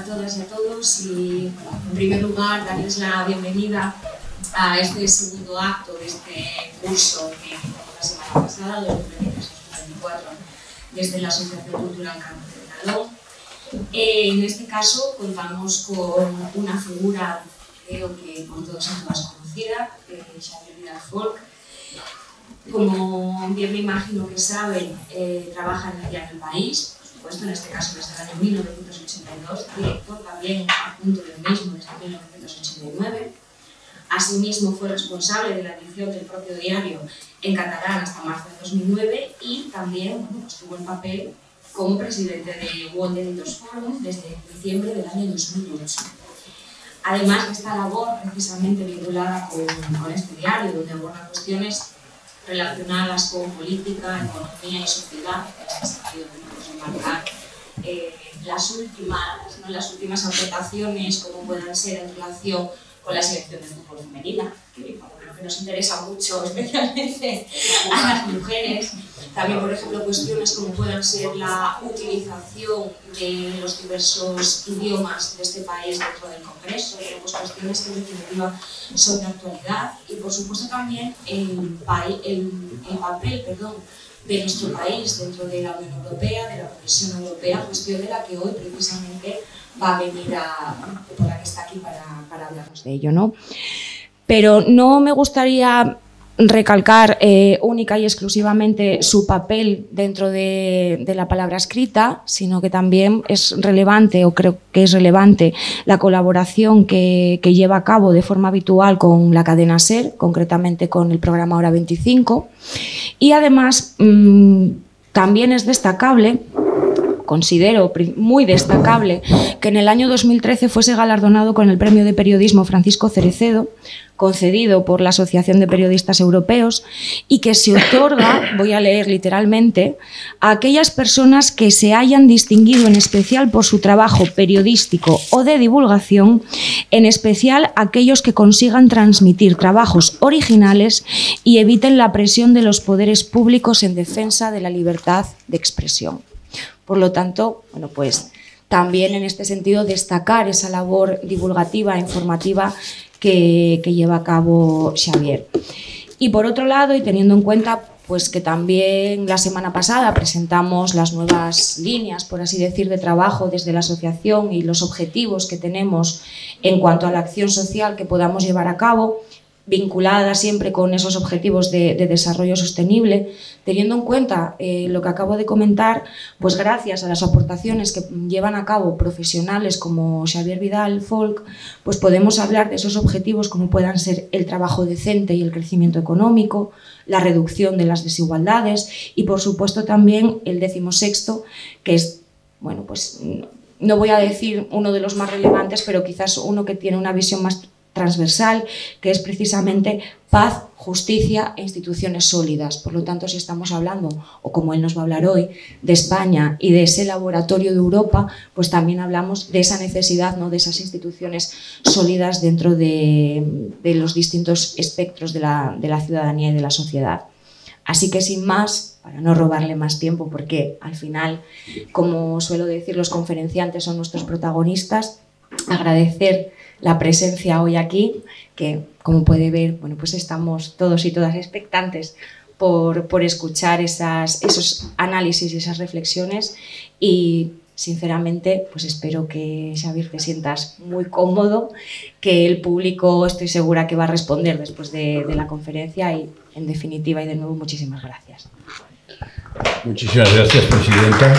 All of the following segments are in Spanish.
todas y a todos y, en primer lugar, darles la bienvenida a este segundo acto de este curso que empezó la semana pasada, 2023-2024, desde la Asociación Cultural Campo de Nalón. En este caso contamos con una figura, creo que por todos y todas conocida, Xavier Vidal Folch. Como bien me imagino que saben, trabaja en el diario El País, por supuesto, en este caso desde el año 1982, director también adjunto del mismo desde 1989. Asimismo, fue responsable de la edición del propio diario en catalán hasta marzo de 2009 y también tuvo el papel como presidente de World Editors Forum desde diciembre del año 2008. Además de esta labor precisamente vinculada con este diario, donde aborda cuestiones relacionadas con política, economía y sociedad, en este sentido podemos remarcar las últimas aportaciones, como puedan ser en relación con la selección de fútbol femenina, que creo que nos interesa mucho, especialmente a las mujeres. También, por ejemplo, cuestiones como puedan ser la utilización de los diversos idiomas de este país dentro del Congreso, pues cuestiones que en definitiva son de actualidad, y por supuesto también el papel de nuestro país dentro de la Unión Europea, de la Comisión Europea, cuestión de la que hoy precisamente va a venir por la que está aquí para hablarnos de ello, ¿no? Pero no me gustaría recalcar única y exclusivamente su papel dentro de la palabra escrita, sino que también es relevante, o creo que es relevante, la colaboración que lleva a cabo de forma habitual con la cadena SER, concretamente con el programa Hora 25, y además también es destacable, considero muy destacable, que en el año 2013 fuese galardonado con el Premio de Periodismo Francisco Cerecedo, concedido por la Asociación de Periodistas Europeos, y que se otorga, voy a leer literalmente, a aquellas personas que se hayan distinguido en especial por su trabajo periodístico o de divulgación, en especial aquellos que consigan transmitir trabajos originales y eviten la presión de los poderes públicos en defensa de la libertad de expresión. Por lo tanto, bueno, pues también en este sentido destacar esa labor divulgativa e informativa que lleva a cabo Xavier. Y por otro lado, y teniendo en cuenta pues que también la semana pasada presentamos las nuevas líneas, por así decir, de trabajo desde la asociación y los objetivos que tenemos en cuanto a la acción social que podamos llevar a cabo, vinculada siempre con esos objetivos de desarrollo sostenible, teniendo en cuenta lo que acabo de comentar, pues gracias a las aportaciones que llevan a cabo profesionales como Xavier Vidal Folch, pues podemos hablar de esos objetivos como puedan ser el trabajo decente y el crecimiento económico, la reducción de las desigualdades y, por supuesto, también el 16º, que es, bueno, pues no voy a decir uno de los más relevantes, pero quizás uno que tiene una visión más transversal, que es precisamente paz, justicia e instituciones sólidas. Por lo tanto, si estamos hablando, o como él nos va a hablar hoy, de España y de ese laboratorio de Europa, pues también hablamos de esa necesidad, ¿no?, de esas instituciones sólidas dentro de los distintos espectros de la ciudadanía y de la sociedad. Así que, sin más, para no robarle más tiempo, porque al final, como suelo decir, los conferenciantes son nuestros protagonistas, agradecer la presencia hoy aquí, que como puede ver, bueno, pues estamos todos y todas expectantes por escuchar esos análisis y esas reflexiones, y sinceramente pues espero que, Xavier, te sientas muy cómodo, que el público estoy segura que va a responder después de la conferencia, y en definitiva y de nuevo muchísimas gracias. Muchísimas gracias, presidenta.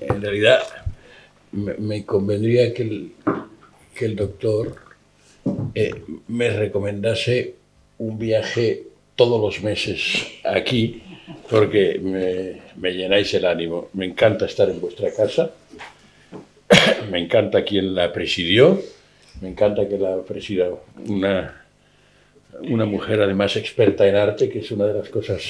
En realidad, me convendría que el doctor me recomendase un viaje todos los meses aquí, porque me llenáis el ánimo. Me encanta estar en vuestra casa, me encanta quien la presidió, me encanta que la presida una mujer además experta en arte, que es una de las cosas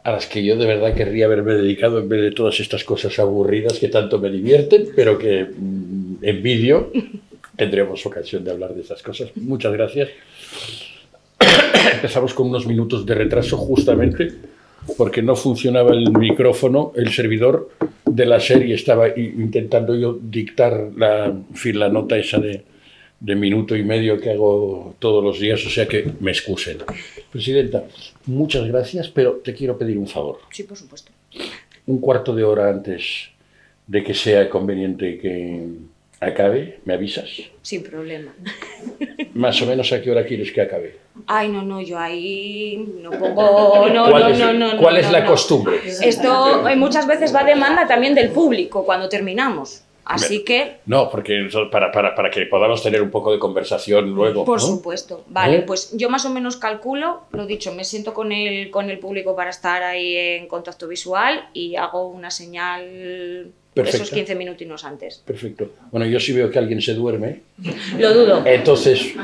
a las que yo de verdad querría haberme dedicado en vez de todas estas cosas aburridas que tanto me divierten, pero que envidio. Tendremos ocasión de hablar de esas cosas. Muchas gracias. Empezamos con unos minutos de retraso justamente porque no funcionaba el micrófono, el servidor de la serie. Estaba intentando yo dictar la nota esa de minuto y medio que hago todos los días, o sea que me excusen. Presidenta, muchas gracias, pero te quiero pedir un favor. Sí, por supuesto. Un cuarto de hora antes de que sea conveniente que acabe, ¿me avisas? Sin problema. Más o menos ¿a qué hora quieres que acabe? Ay, no, yo ahí no pongo... ¿Cuál es la costumbre? Esto muchas veces va a demanda también del público cuando terminamos. Así que... No, porque para que podamos tener un poco de conversación luego. Por ¿no? supuesto. Vale, pues yo más o menos calculo, lo dicho, me siento con el público para estar ahí en contacto visual y hago una señal... Perfecto. Esos 15 minutinos antes. Perfecto. Bueno, yo sí veo que alguien se duerme. Lo dudo. Entonces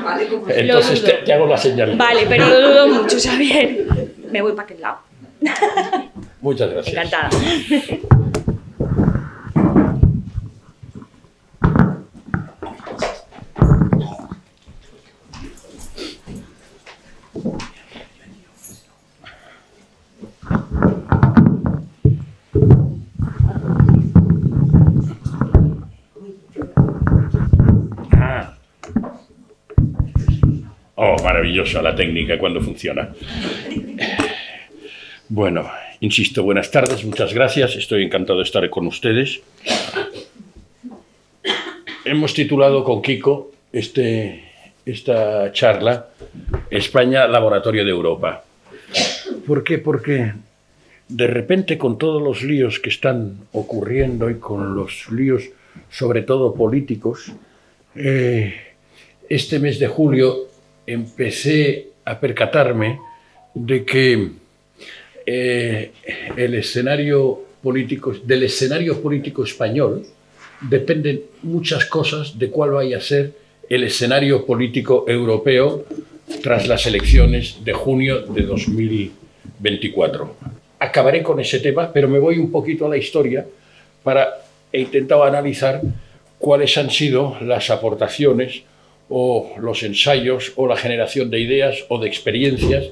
te hago la señal. Vale, pero lo dudo mucho, Xavier. Me voy para aquel lado. Muchas gracias. Encantada. Oh, maravillosa la técnica cuando funciona. Bueno, insisto, buenas tardes, muchas gracias. Estoy encantado de estar con ustedes. Hemos titulado con Kiko esta charla España, Laboratorio de Europa. ¿Por qué? Porque de repente con todos los líos que están ocurriendo y con los líos sobre todo políticos, este mes de julio empecé a percatarme de que del escenario político español dependen muchas cosas de cuál vaya a ser el escenario político europeo tras las elecciones de junio de 2024. Acabaré con ese tema, pero me voy un poquito a la historia he intentado analizar cuáles han sido las aportaciones o los ensayos o la generación de ideas o de experiencias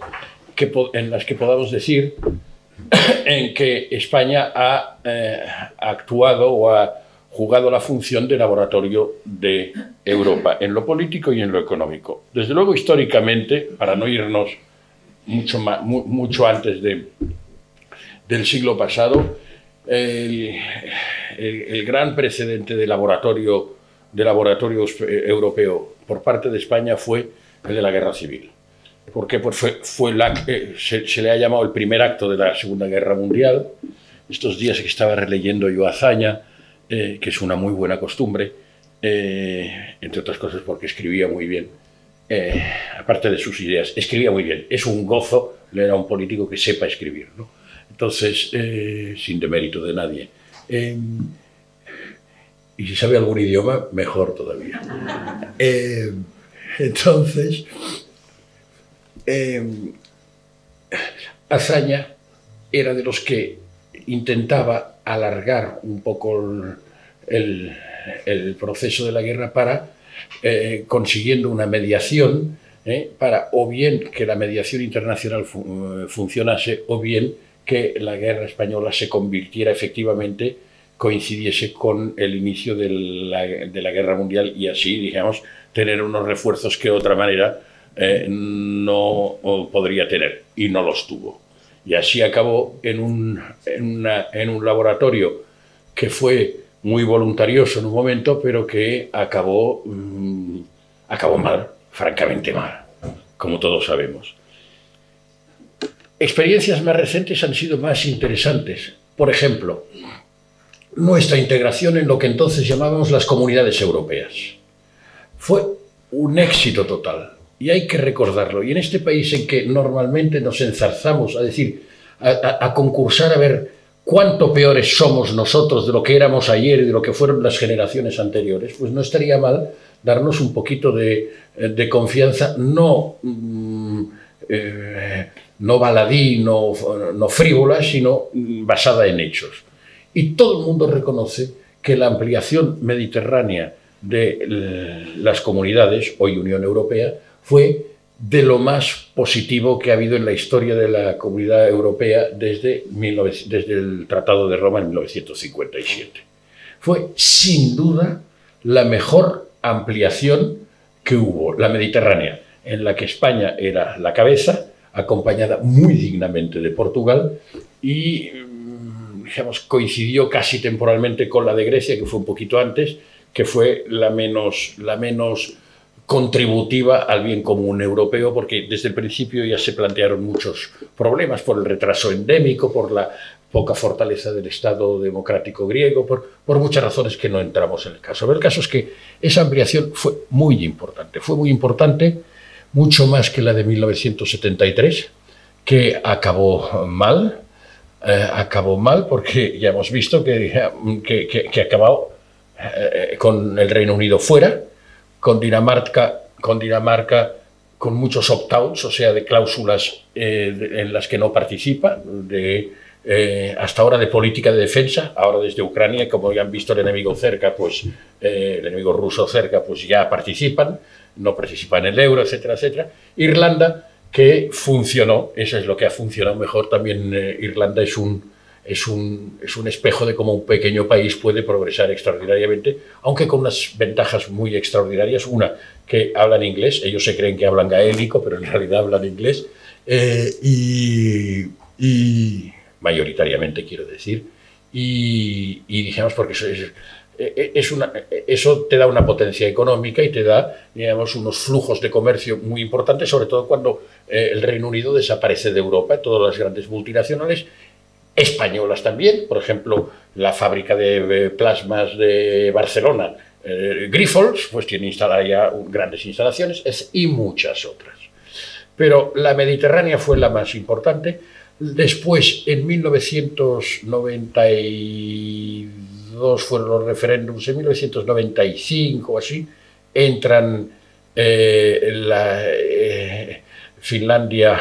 en las que podamos decir en que España ha actuado o ha jugado la función de laboratorio de Europa en lo político y en lo económico. Desde luego, históricamente, para no irnos mucho antes del siglo pasado, el gran precedente de laboratorio europeo por parte de España fue el de la Guerra Civil. Porque se le ha llamado el primer acto de la Segunda Guerra Mundial. Estos días que estaba releyendo yo Azaña, que es una muy buena costumbre, entre otras cosas porque escribía muy bien, aparte de sus ideas, escribía muy bien. Es un gozo leer a un político que sepa escribir, ¿no? Entonces, sin demérito de nadie. Y si sabe algún idioma, mejor todavía. Entonces, Azaña era de los que intentaba alargar un poco el proceso de la guerra para, consiguiendo una mediación, para o bien que la mediación internacional funcionase o bien que la guerra española se convirtiera efectivamente, coincidiese con el inicio de la Guerra Mundial y así, digamos, tener unos refuerzos que de otra manera no podría tener, y no los tuvo. Y así acabó en un laboratorio que fue muy voluntarioso en un momento, pero que acabó mal, francamente mal, como todos sabemos. Experiencias más recientes han sido más interesantes. Por ejemplo, nuestra integración en lo que entonces llamábamos las comunidades europeas. Fue un éxito total, y hay que recordarlo. Y en este país en que normalmente nos enzarzamos a decir, a concursar a ver cuánto peores somos nosotros de lo que éramos ayer y de lo que fueron las generaciones anteriores, pues no estaría mal darnos un poquito de confianza, no baladí, no frívola, sino basada en hechos. Y todo el mundo reconoce que la ampliación mediterránea de las comunidades, hoy Unión Europea, fue de lo más positivo que ha habido en la historia de la Comunidad Europea desde el Tratado de Roma en 1957. Fue, sin duda, la mejor ampliación que hubo, la Mediterránea, en la que España era la cabeza, acompañada muy dignamente de Portugal, y digamos, coincidió casi temporalmente con la de Grecia, que fue un poquito antes, que fue la menos contributiva al bien común europeo, porque desde el principio ya se plantearon muchos problemas por el retraso endémico, por la poca fortaleza del Estado democrático griego, por muchas razones que no entramos en el caso. Pero el caso es que esa ampliación fue muy importante, mucho más que la de 1973, que acabó mal, porque ya hemos visto que acabó con el Reino Unido fuera, con Dinamarca con muchos opt-outs, o sea, de cláusulas en las que no participa, hasta ahora de política de defensa, ahora desde Ucrania, como ya han visto el enemigo cerca, pues el enemigo ruso cerca, pues ya participan, no participan en el euro, etcétera, etcétera. Irlanda, que funcionó, eso es lo que ha funcionado mejor, también Irlanda es un espejo de cómo un pequeño país puede progresar extraordinariamente, aunque con unas ventajas muy extraordinarias. Una, que hablan inglés, ellos se creen que hablan gaélico, pero en realidad hablan inglés, y mayoritariamente quiero decir, y digamos, porque eso te da una potencia económica y te da, digamos, unos flujos de comercio muy importantes, sobre todo cuando el Reino Unido desaparece de Europa, todas las grandes multinacionales, españolas también, por ejemplo, la fábrica de plasmas de Barcelona, Grifols, pues tiene instalada ya grandes instalaciones, y muchas otras. Pero la Mediterránea fue la más importante. Después, en 1992 fueron los referéndums, en 1995 o así, entran Finlandia,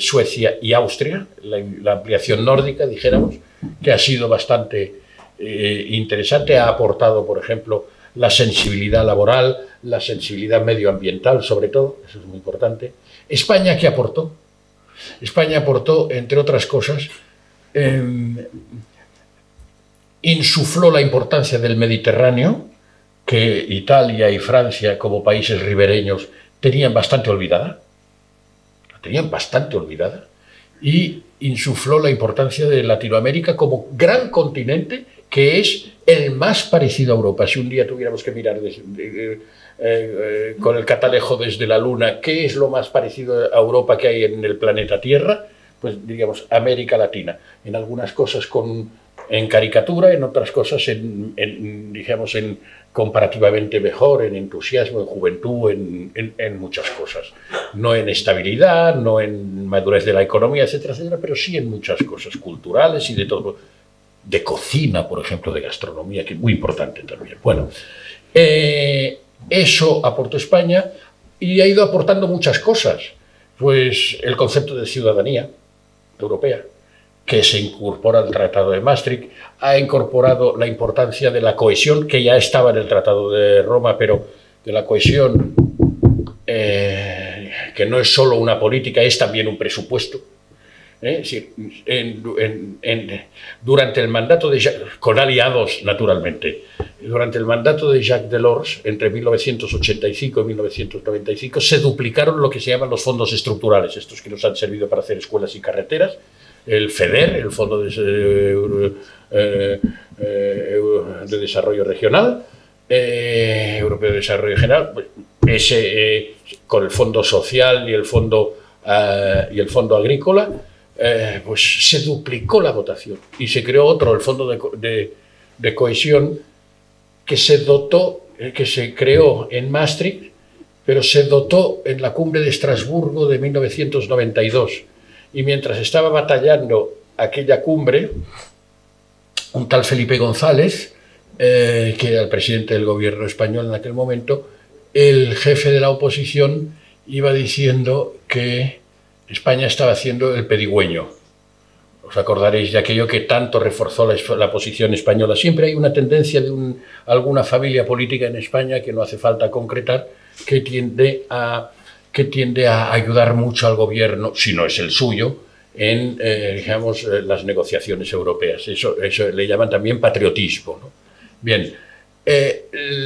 Suecia y Austria, la ampliación nórdica, dijéramos, que ha sido bastante interesante, ha aportado, por ejemplo, la sensibilidad laboral, la sensibilidad medioambiental, sobre todo, eso es muy importante. España, ¿qué aportó? España aportó, entre otras cosas, insufló la importancia del Mediterráneo, que Italia y Francia, como países ribereños, tenían bastante olvidada, y insufló la importancia de Latinoamérica como gran continente, que es el más parecido a Europa. Si un día tuviéramos que mirar con el catalejo desde la Luna qué es lo más parecido a Europa que hay en el planeta Tierra, pues diríamos América Latina. En algunas cosas en caricatura, en otras cosas digamos comparativamente mejor, en entusiasmo, en juventud, en muchas cosas. No en estabilidad, no en madurez de la economía, etcétera, etcétera, pero sí en muchas cosas culturales y de todo. De cocina, por ejemplo, de gastronomía, que es muy importante también. Bueno, eso aportó España y ha ido aportando muchas cosas. Pues el concepto de ciudadanía europea, que se incorpora al Tratado de Maastricht, ha incorporado la importancia de la cohesión, que ya estaba en el Tratado de Roma, pero de la cohesión, que no es solo una política, es también un presupuesto. Durante el mandato con aliados, naturalmente, durante el mandato de Jacques Delors, entre 1985 y 1995, se duplicaron lo que se llaman los fondos estructurales, estos que nos han servido para hacer escuelas y carreteras, el FEDER, el Fondo de Desarrollo Regional, Europeo de Desarrollo Regional, con el Fondo Social y el Fondo Agrícola, pues se duplicó la dotación y se creó otro, el Fondo de Cohesión, que se creó en Maastricht, pero se dotó en la cumbre de Estrasburgo de 1992. Y mientras estaba batallando aquella cumbre, un tal Felipe González, que era el presidente del gobierno español en aquel momento, el jefe de la oposición iba diciendo que España estaba haciendo el pedigüeño. Os acordaréis de aquello que tanto reforzó la posición española. Siempre hay una tendencia de alguna familia política en España, que no hace falta concretar, que tiende a que tiende a ayudar mucho al gobierno, si no es el suyo, en digamos, las negociaciones europeas. Eso le llaman también patriotismo, ¿no? Bien,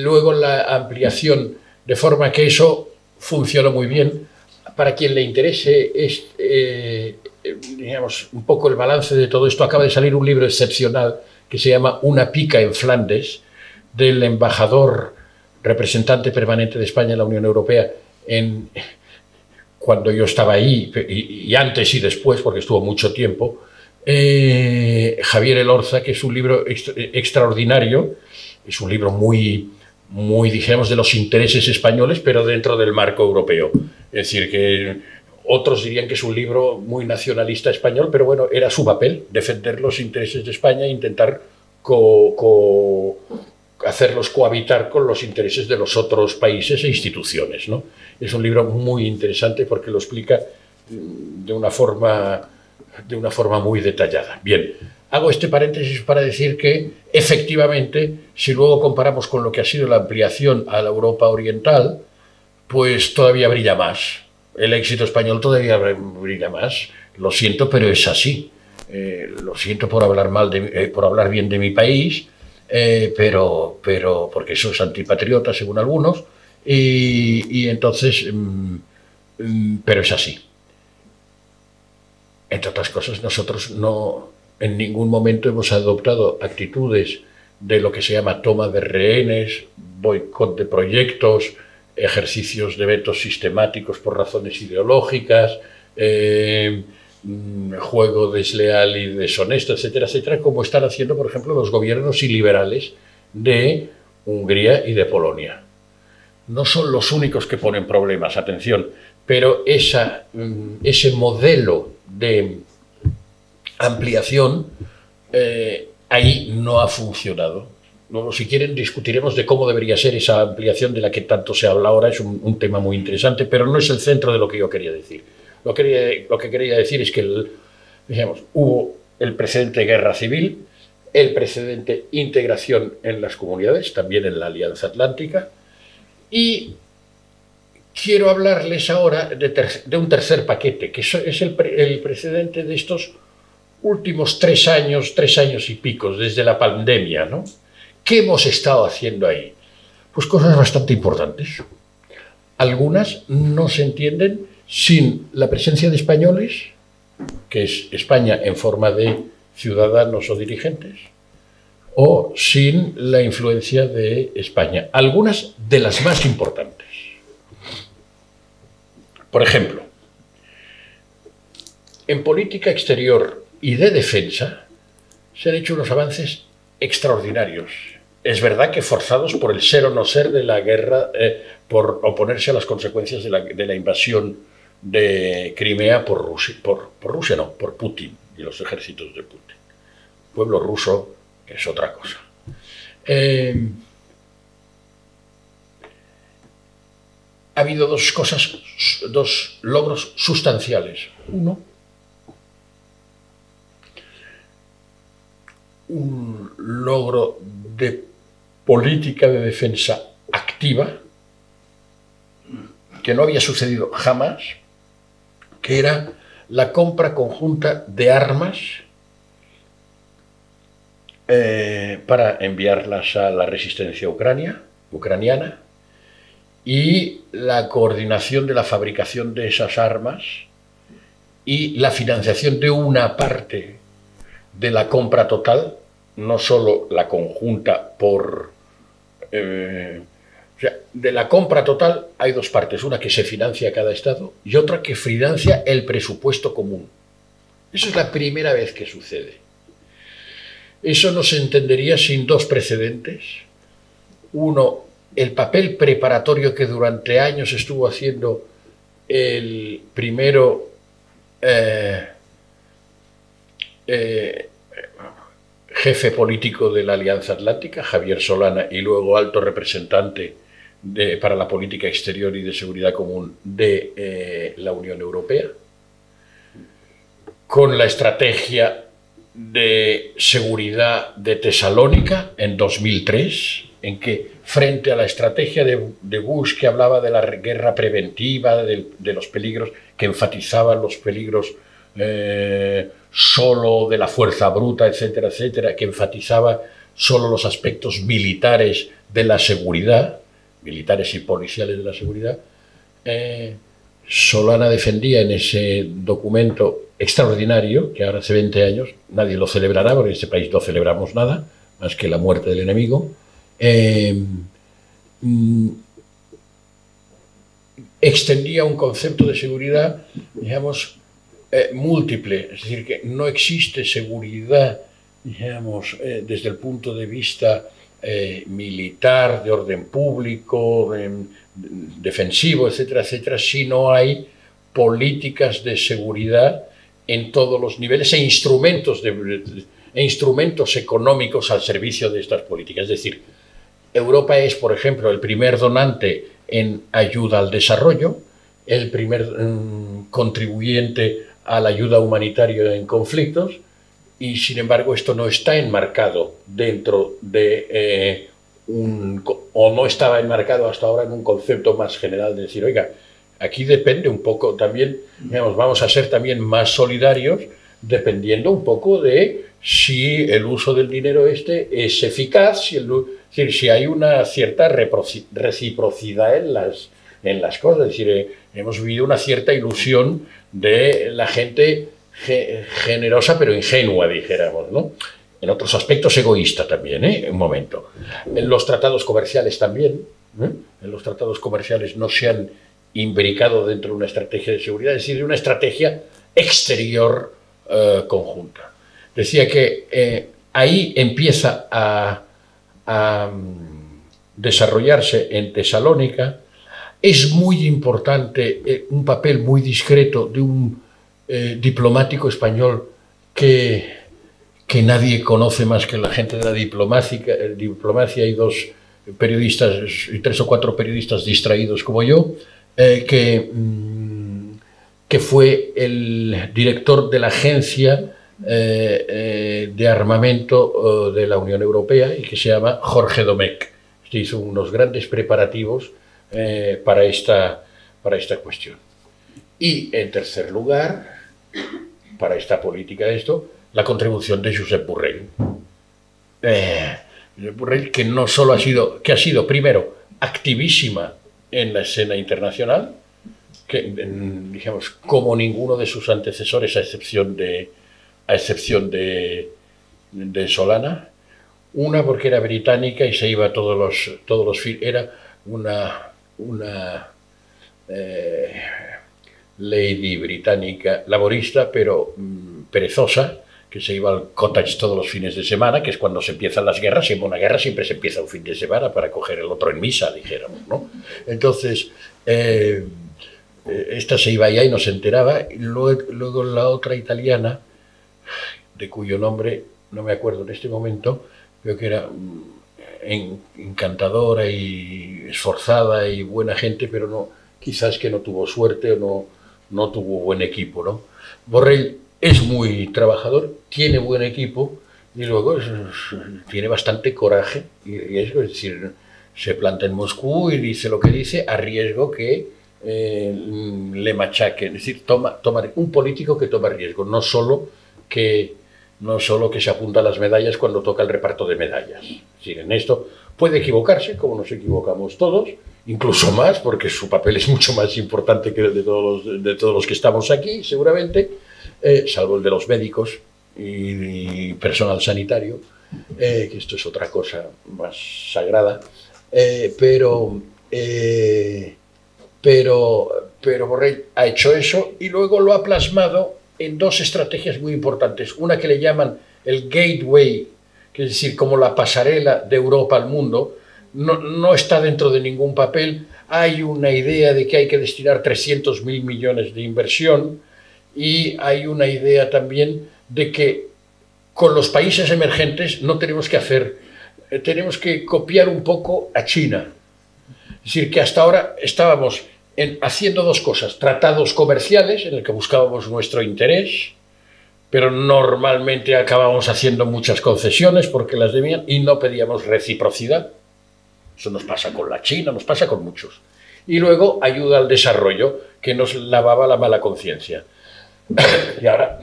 luego la ampliación, de forma que eso funciona muy bien. Para quien le interese digamos, un poco el balance de todo esto, acaba de salir un libro excepcional que se llama Una pica en Flandes, del embajador representante permanente de España en la Unión Europea cuando yo estaba ahí, y antes y después, porque estuvo mucho tiempo, Javier Elorza, que es un libro extraordinario, es un libro muy, dijéramos, de los intereses españoles, pero dentro del marco europeo. Es decir, que otros dirían que es un libro muy nacionalista español, pero bueno, era su papel, defender los intereses de España e intentar hacerlos cohabitar con los intereses de los otros países e instituciones, ¿no? Es un libro muy interesante porque lo explica de una forma muy detallada. Bien, hago este paréntesis para decir que, efectivamente, si luego comparamos con lo que ha sido la ampliación a la Europa oriental, pues todavía brilla más. El éxito español todavía brilla más. Lo siento, pero es así. Lo siento por hablar por hablar bien de mi país, pero porque eso es antipatriota, según algunos, y entonces, pero es así. Entre otras cosas, nosotros no en ningún momento hemos adoptado actitudes de lo que se llama toma de rehenes, boicot de proyectos, ejercicios de vetos sistemáticos por razones ideológicas, juego desleal y deshonesto, etcétera, etcétera, como están haciendo, por ejemplo, los gobiernos iliberales de Hungría y de Polonia. No son los únicos que ponen problemas, atención, pero ese modelo de ampliación ahí no ha funcionado. Luego, si quieren, discutiremos de cómo debería ser esa ampliación de la que tanto se habla ahora. Es un tema muy interesante, pero no es el centro de lo que yo quería decir. Lo que quería decir es que digamos, hubo el precedente de guerra civil, el precedente integración en las comunidades, también en la Alianza Atlántica, y quiero hablarles ahora de un tercer paquete, que es el precedente de estos últimos 3 años y pico, desde la pandemia, ¿no? ¿Qué hemos estado haciendo ahí? Pues cosas bastante importantes. Algunas no se entienden sin la presencia de españoles, que es España en forma de ciudadanos o dirigentes, o sin la influencia de España. Algunas de las más importantes. Por ejemplo, en política exterior y de defensa se han hecho unos avances extraordinarios. Es verdad que forzados por el ser o no ser de la guerra, por oponerse a las consecuencias de la invasión de Crimea por Putin y los ejércitos de Putin. El pueblo ruso es otra cosa. Ha habido dos logros sustanciales. Uno, un logro de política de defensa activa que no había sucedido jamás, que era la compra conjunta de armas para enviarlas a la resistencia ucraniana, y la coordinación de la fabricación de esas armas y la financiación de una parte de la compra total, no solo la conjunta o sea, de la compra total hay dos partes, una que se financia cada Estado y otra que financia el presupuesto común. Eso es la primera vez que sucede. Eso no se entendería sin dos precedentes. Uno, el papel preparatorio que durante años estuvo haciendo el primero jefe político de la Alianza Atlántica, Javier Solana, y luego alto representante para la política exterior y de seguridad común de la Unión Europea, con la estrategia de seguridad de Tesalónica en 2003, en que frente a la estrategia de Bush, que hablaba de la guerra preventiva, de los peligros, que enfatizaban los peligros solo de la fuerza bruta, etcétera, etcétera, que enfatizaba solo los aspectos militares de la seguridad, militares y policiales de la seguridad, Solana defendía en ese documento extraordinario, que ahora hace 20 años, nadie lo celebrará, porque en este país no celebramos nada, más que la muerte del enemigo, extendía un concepto de seguridad, digamos, múltiple, es decir, que no existe seguridad, digamos, desde el punto de vista militar, de orden público, defensivo, etcétera, etcétera, si no hay políticas de seguridad en todos los niveles e instrumentos económicos al servicio de estas políticas. Es decir, Europa es, por ejemplo, el primer donante en ayuda al desarrollo, el primer contribuyente a la ayuda humanitaria en conflictos, y sin embargo esto no está enmarcado dentro de o no estaba enmarcado hasta ahora en un concepto más general de decir, oiga, aquí depende un poco también, digamos, vamos a ser también más solidarios dependiendo un poco de si el uso del dinero es eficaz, es decir, si hay una cierta reciprocidad en las cosas. Es decir, hemos vivido una cierta ilusión de la gente generosa pero ingenua, dijéramos, ¿no? En otros aspectos egoísta también, un momento. En los tratados comerciales también, en los tratados comerciales no se han imbricado dentro de una estrategia de seguridad, es decir, de una estrategia exterior conjunta. Decía que ahí empieza a desarrollarse en Tesalónica. Es muy importante un papel muy discreto de un diplomático español que nadie conoce más que la gente de la diplomacia y dos periodistas, y 3 o 4 periodistas distraídos como yo, que fue el director de la agencia de armamento de la Unión Europea y que se llama Jorge Domecq. Este hizo unos grandes preparativos para esta cuestión. Y en tercer lugar, para esta política la contribución de Josep Borrell. Josep Borrell, que no solo ha sido primero activísima en la escena internacional, que digamos como ninguno de sus antecesores a excepción de Solana, una porque era británica y se iba a todos los era una lady británica laborista pero perezosa, que se iba al cottage todos los fines de semana, que es cuando se empiezan las guerras. Siempre una guerra siempre se empieza un fin de semana para coger el otro en misa, dijéramos, ¿no? Entonces, esta se iba allá y no se enteraba. Y luego la otra italiana, de cuyo nombre no me acuerdo en este momento, creo que era encantadora y esforzada y buena gente, pero no, quizás que no tuvo suerte o no tuvo buen equipo, ¿no? Borrell es muy trabajador, tiene buen equipo y luego tiene bastante coraje y riesgo. Es decir, se planta en Moscú y dice lo que dice a riesgo que le machaquen. Es decir, toma un político que toma riesgo, no solo que se apunta a las medallas cuando toca el reparto de medallas. Es decir, en esto puede equivocarse, como nos equivocamos todos, incluso más, porque su papel es mucho más importante que el de todos los que estamos aquí, seguramente, salvo el de los médicos y personal sanitario, que esto es otra cosa más sagrada, pero Borrell ha hecho eso y luego lo ha plasmado en 2 estrategias muy importantes. Una que le llaman el gateway, que es decir, como la pasarela de Europa al mundo. No está dentro de ningún papel. Hay una idea de que hay que destinar 300.000 millones de inversión y hay una idea también de que con los países emergentes no tenemos que tenemos que copiar un poco a China. Es decir, que hasta ahora estábamos haciendo 2 cosas: tratados comerciales en el que buscábamos nuestro interés, pero normalmente acabábamos haciendo muchas concesiones porque las debían y no pedíamos reciprocidad. Eso nos pasa con la China, nos pasa con muchos. Y luego ayuda al desarrollo, que nos lavaba la mala conciencia. Y ahora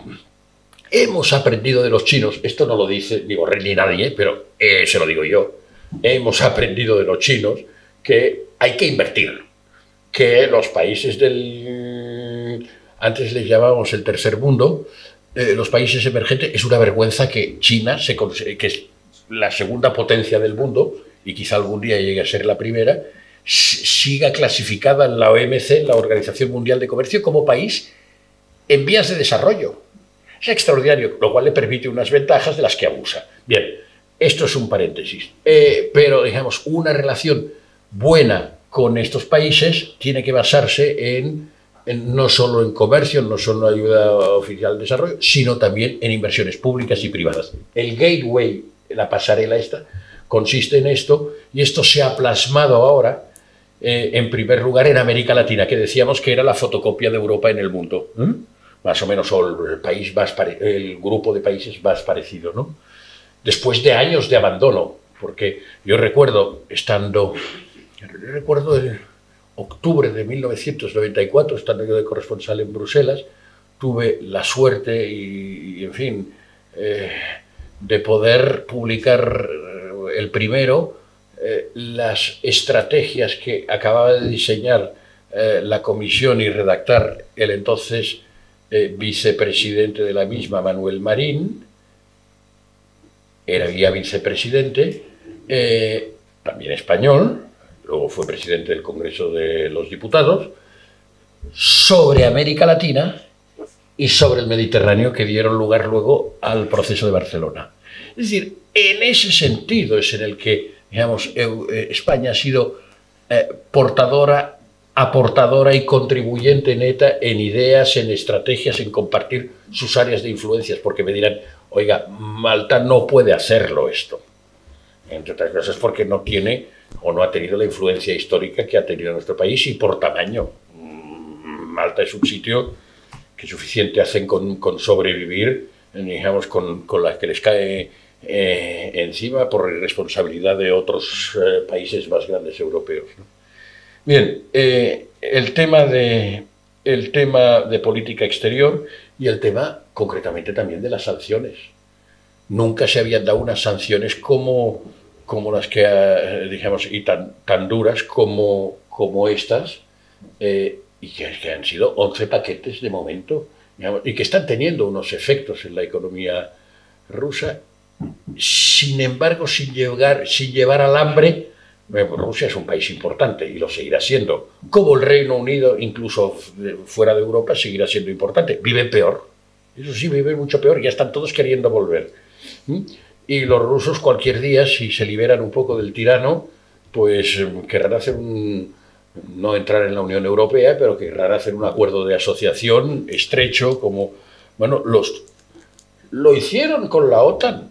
hemos aprendido de los chinos, esto no lo dice ni Borrell ni nadie, pero se lo digo yo, hemos aprendido de los chinos que hay que invertir, que los países del... antes les llamábamos el tercer mundo, los países emergentes, es una vergüenza que China, que es la segunda potencia del mundo, y quizá algún día llegue a ser la primera, siga clasificada en la OMC, en la Organización Mundial de Comercio, como país en vías de desarrollo. Es extraordinario, lo cual le permite unas ventajas de las que abusa. Bien, esto es un paréntesis. Pero, digamos, una relación buena con estos países tiene que basarse en no solo en comercio, no solo en ayuda oficial al desarrollo, sino también en inversiones públicas y privadas. El gateway, la pasarela esta, consiste en esto, y esto se ha plasmado ahora, en primer lugar, en América Latina, que decíamos que era la fotocopia de Europa en el mundo. Más o menos, o el grupo de países más parecido, ¿no? Después de años de abandono, porque yo recuerdo, en octubre de 1994, estando yo de corresponsal en Bruselas, tuve la suerte y en fin, de poder publicar el primero las estrategias que acababa de diseñar la comisión y redactar el entonces vicepresidente de la misma, Manuel Marín, era ya vicepresidente, también español, luego fue presidente del Congreso de los Diputados, sobre América Latina y sobre el Mediterráneo, que dieron lugar luego al proceso de Barcelona. Es decir, en ese sentido es en el que, digamos, España ha sido aportadora y contribuyente neta en ideas, en estrategias, en compartir sus áreas de influencias, porque me dirán, oiga, Malta no puede hacerlo esto. Entre otras cosas porque no tiene o no ha tenido la influencia histórica que ha tenido nuestro país y por tamaño. Malta es un sitio que suficiente hacen con sobrevivir, digamos, con la que les cae encima por irresponsabilidad de otros países más grandes europeos, ¿no? Bien, el tema de política exterior y el tema concretamente también de las sanciones. Nunca se habían dado unas sanciones como las que, digamos, y tan duras como estas, y que han sido 11 paquetes de momento, digamos, y que están teniendo unos efectos en la economía rusa, sin embargo, sin llevar al hambre. Rusia es un país importante y lo seguirá siendo, como el Reino Unido, incluso fuera de Europa, seguirá siendo importante. Vive peor, eso sí, vive mucho peor, ya están todos queriendo volver. Y los rusos cualquier día, si se liberan un poco del tirano, pues querrán hacer no entrar en la Unión Europea, pero querrán hacer un acuerdo de asociación estrecho, como, bueno, lo hicieron con la OTAN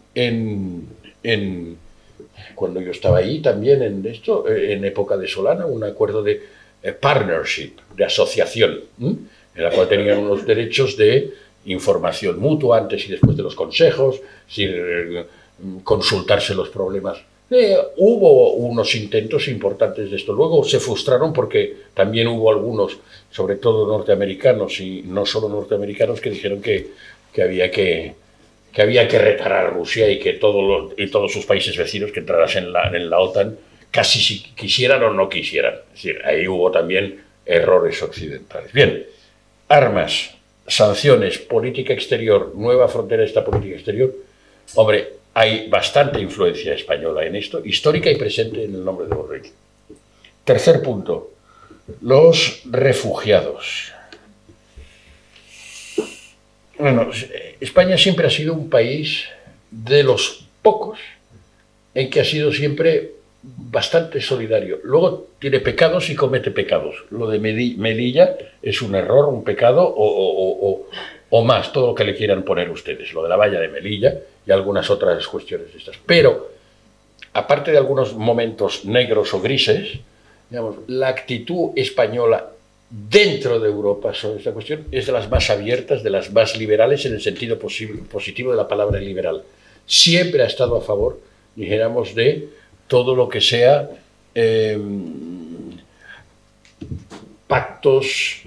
cuando yo estaba ahí también en época de Solana, un acuerdo de partnership, de asociación, en la cual tenían unos derechos de información mutua antes y después de los consejos, consultarse los problemas. Hubo unos intentos importantes de esto. Luego se frustraron porque también hubo algunos, sobre todo norteamericanos y no solo norteamericanos, que dijeron que había que retar a Rusia y que todos sus países vecinos que entraran en la OTAN, casi si quisieran o no quisieran. Es decir, ahí hubo también errores occidentales. Bien, armas, sanciones, política exterior, nueva frontera de esta política exterior. Hombre, hay bastante influencia española en esto, histórica y presente en el nombre de Borrell. Tercer punto, los refugiados. Bueno, España siempre ha sido un país de los pocos en que ha sido siempre bastante solidario. Luego tiene pecados y comete pecados. Lo de Melilla es un error, un pecado o más, todo lo que le quieran poner ustedes. Lo de la valla de Melilla y algunas otras cuestiones de estas. Pero, aparte de algunos momentos negros o grises, digamos, la actitud española dentro de Europa sobre esta cuestión es de las más abiertas, de las más liberales en el sentido positivo de la palabra liberal. Siempre ha estado a favor, dijéramos, de todo lo que sea pactos,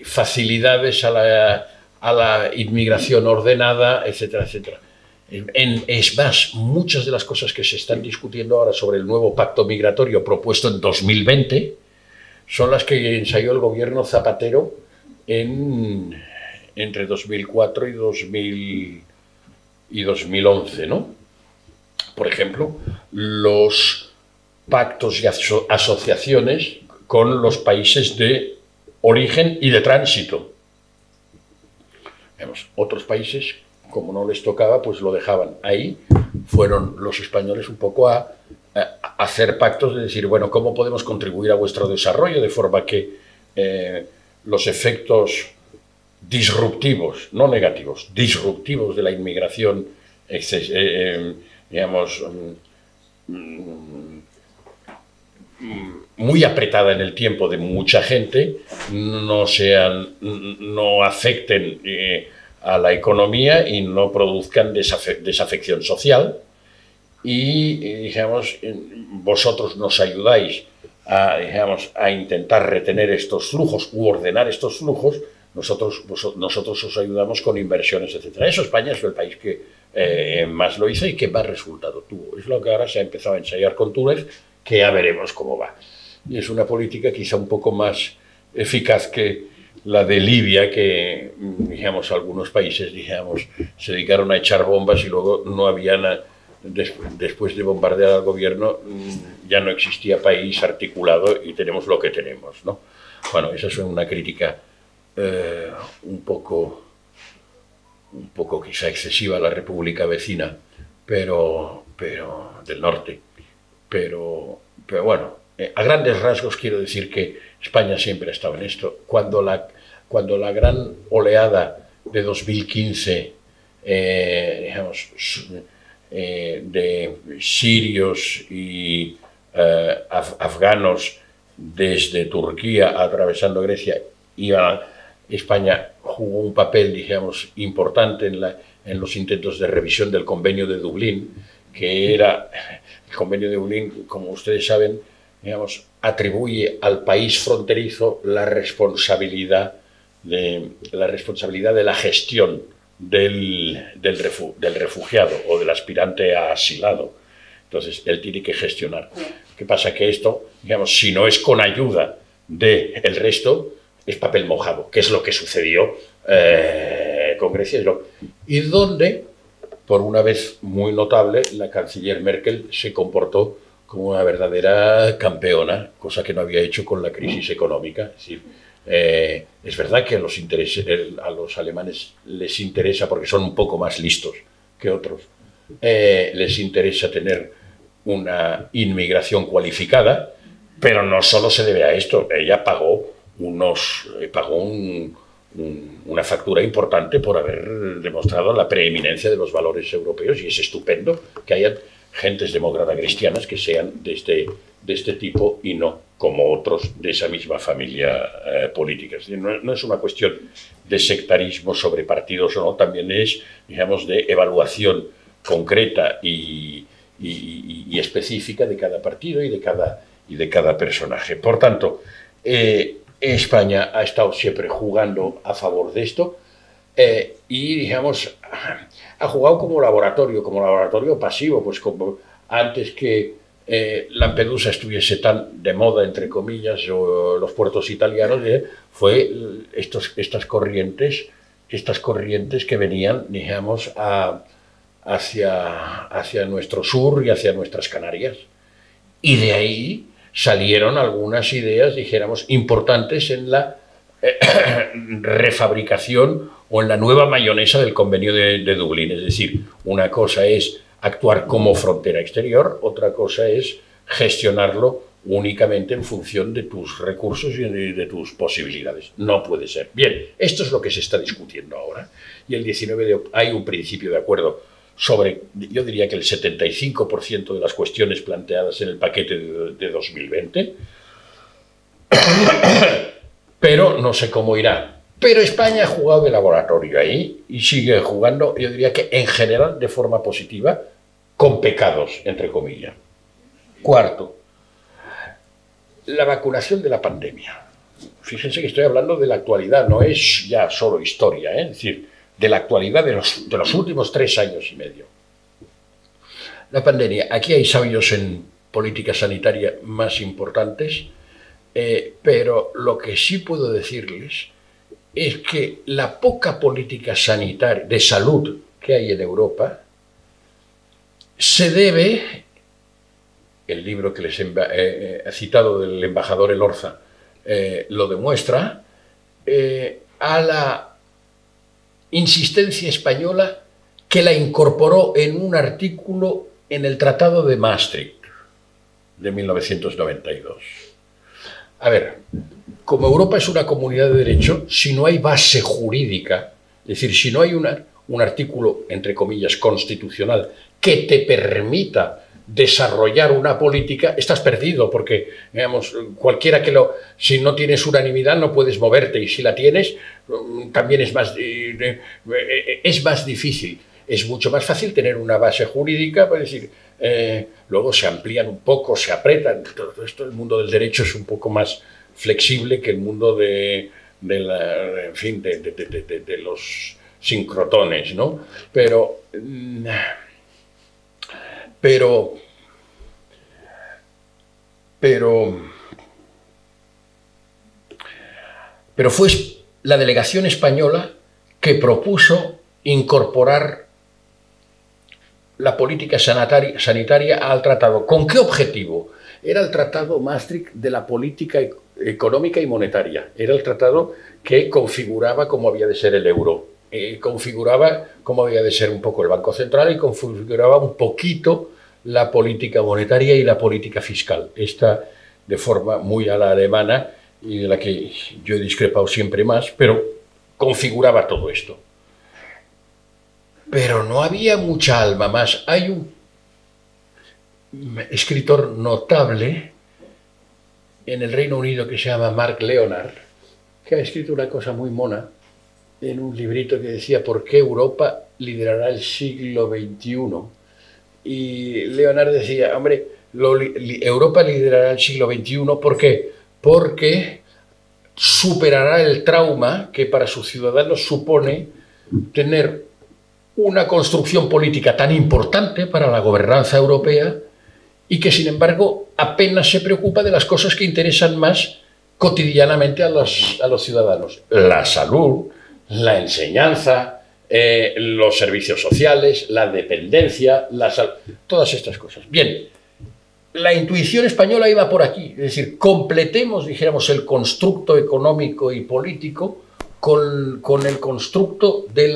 facilidades a la inmigración ordenada, etcétera, etcétera. Es más, muchas de las cosas que se están discutiendo ahora sobre el nuevo pacto migratorio propuesto en 2020 son las que ensayó el gobierno Zapatero entre 2004 y 2011, ¿no? Por ejemplo, los pactos y asociaciones con los países de origen y de tránsito. Vemos, otros países, como no les tocaba, pues lo dejaban. Ahí fueron los españoles un poco a hacer pactos de decir, bueno, ¿cómo podemos contribuir a vuestro desarrollo de forma que los efectos disruptivos, no negativos, disruptivos de la inmigración, digamos, muy apretada en el tiempo de mucha gente, no afecten a la economía y no produzcan desafección social? Y, digamos, vosotros nos ayudáis a intentar retener estos flujos u ordenar estos flujos, nosotros os ayudamos con inversiones, etc. Eso España es el país que más lo hizo y que más resultado tuvo. Es lo que ahora se ha empezado a ensayar con Túnez, que ya veremos cómo va. Y es una política quizá un poco más eficaz que la de Libia, que, digamos, algunos países, digamos, se dedicaron a echar bombas y luego no había nada. Después de bombardear al gobierno ya no existía país articulado y tenemos lo que tenemos, ¿no? Bueno, esa es una crítica un poco quizá excesiva a la república vecina, pero del norte, pero bueno, a grandes rasgos quiero decir que España siempre ha estado en esto. Cuando la gran oleada de 2015, digamos, de sirios y afganos desde Turquía atravesando Grecia, España jugó un papel, digamos, importante en los intentos de revisión del Convenio de Dublín, que era el Convenio de Dublín, como ustedes saben, digamos, atribuye al país fronterizo la responsabilidad de la gestión del refugiado o del aspirante a asilado. Entonces, él tiene que gestionar. ¿Qué pasa? Que esto, digamos, si no es con ayuda del resto, es papel mojado, que es lo que sucedió con Grecia. Y donde, por una vez muy notable, la canciller Merkel se comportó como una verdadera campeona, cosa que no había hecho con la crisis económica. Es decir, es verdad que a los alemanes les interesa, porque son un poco más listos que otros, les interesa tener una inmigración cualificada, pero no solo se debe a esto. Ella pagó una factura importante por haber demostrado la preeminencia de los valores europeos, y es estupendo que haya gentes demócratas cristianas que sean de este tipo y no como otros de esa misma familia política. Es decir, no es una cuestión de sectarismo sobre partidos o no, también es, digamos, de evaluación concreta y específica de cada partido y de cada personaje. Por tanto, España ha estado siempre jugando a favor de esto y, digamos, ha jugado como laboratorio pasivo, pues como antes que Lampedusa estuviese tan de moda, entre comillas, o los puertos italianos, fue estas corrientes que venían, digamos, hacia nuestro sur y hacia nuestras Canarias. Y de ahí salieron algunas ideas, dijéramos, importantes en la refabricación o en la nueva mayonesa del Convenio de Dublín. Es decir, una cosa es actuar como frontera exterior, otra cosa es gestionarlo únicamente en función de tus recursos y de tus posibilidades. No puede ser. Bien, esto es lo que se está discutiendo ahora. Y el 19 hay un principio de acuerdo sobre, yo diría que el 75% de las cuestiones planteadas en el paquete de 2020. pero no sé cómo irá. Pero España ha jugado de laboratorio ahí y sigue jugando, yo diría que en general de forma positiva, con pecados, entre comillas. Cuarto, la vacunación de la pandemia. Fíjense que estoy hablando de la actualidad, no es ya solo historia, es decir, de la actualidad de los últimos 3 años y medio. La pandemia, aquí hay sabios en política sanitaria más importantes, pero lo que sí puedo decirles es que la poca política sanitaria, de salud que hay en Europa, se debe, el libro que les he citado del embajador Elorza lo demuestra, a la insistencia española que la incorporó en un artículo en el Tratado de Maastricht de 1992. A ver, como Europa es una comunidad de derecho, si no hay base jurídica, es decir, si no hay un artículo, entre comillas, constitucional que te permita desarrollar una política, estás perdido, porque, digamos, cualquiera que si no tienes unanimidad no puedes moverte, y si la tienes, también es más difícil. Es mucho más fácil tener una base jurídica, es decir, luego se amplían un poco, se apretan, todo esto, el mundo del derecho es un poco más flexible que el mundo de los sincrotones, ¿no? Pero fue la delegación española que propuso incorporar la política sanitaria al tratado. ¿Con qué objetivo? Era el tratado Maastricht de la política económica y monetaria. Era el tratado que configuraba cómo había de ser el euro, configuraba cómo había de ser un poco el Banco Central y configuraba un poquito la política monetaria y la política fiscal. Esta de forma muy a la alemana y de la que yo he discrepado siempre más, pero configuraba todo esto. Pero no había mucha alma más. Hay un escritor notable en el Reino Unido que se llama Mark Leonard, que ha escrito una cosa muy mona en un librito que decía ¿por qué Europa liderará el siglo XXI? Y Leonard decía, hombre, Europa liderará el siglo XXI, ¿por qué? Porque superará el trauma que para sus ciudadanos supone tener una construcción política tan importante para la gobernanza europea y que, sin embargo, apenas se preocupa de las cosas que interesan más cotidianamente a los ciudadanos. La salud, la enseñanza, los servicios sociales, la dependencia, todas estas cosas. Bien, la intuición española iba por aquí, es decir, completemos, dijéramos, el constructo económico y político con el constructo de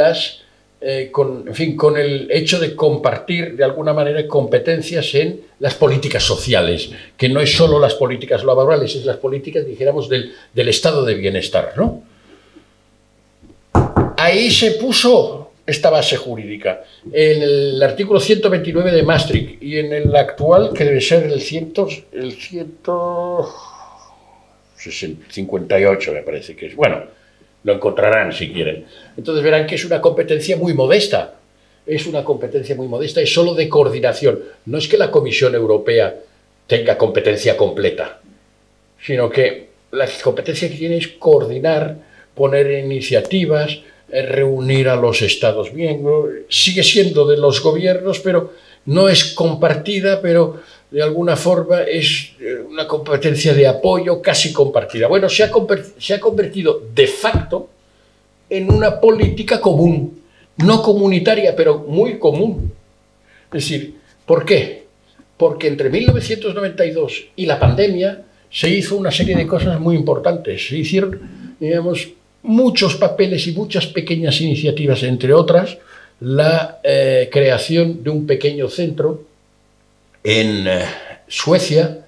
con el hecho de compartir de alguna manera competencias en las políticas sociales, que no es solo las políticas laborales, es las políticas, dijéramos, del estado de bienestar, ¿no? Ahí se puso esta base jurídica, en el artículo 129 de Maastricht y en el actual, que debe ser el 158, me parece que es. Bueno, lo encontrarán si quieren. Entonces verán que es una competencia muy modesta. Es una competencia muy modesta, es solo de coordinación. No es que la Comisión Europea tenga competencia completa, sino que la competencia que tiene es coordinar, poner iniciativas, reunir a los Estados miembros. Sigue siendo de los gobiernos, pero no es compartida, pero de alguna forma es una competencia de apoyo casi compartida. Bueno, se ha convertido de facto en una política común, no comunitaria, pero muy común. Es decir, ¿por qué? Porque entre 1992 y la pandemia se hizo una serie de cosas muy importantes. Se hicieron, digamos, muchos papeles y muchas pequeñas iniciativas, entre otras, la creación de un pequeño centro en Suecia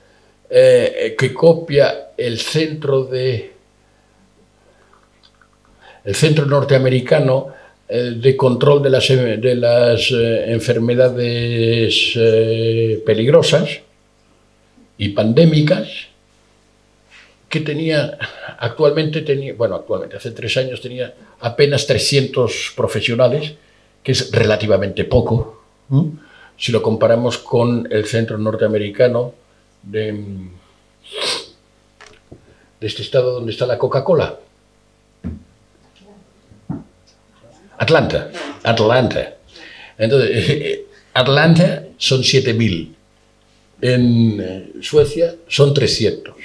que copia el centro norteamericano de control de las enfermedades peligrosas y pandémicas, que tenía, actualmente, hace 3 años tenía apenas 300 profesionales, que es relativamente poco, si lo comparamos con el centro norteamericano de este estado donde está la Coca-Cola. Atlanta. Entonces, Atlanta son 7.000. En Suecia son 300.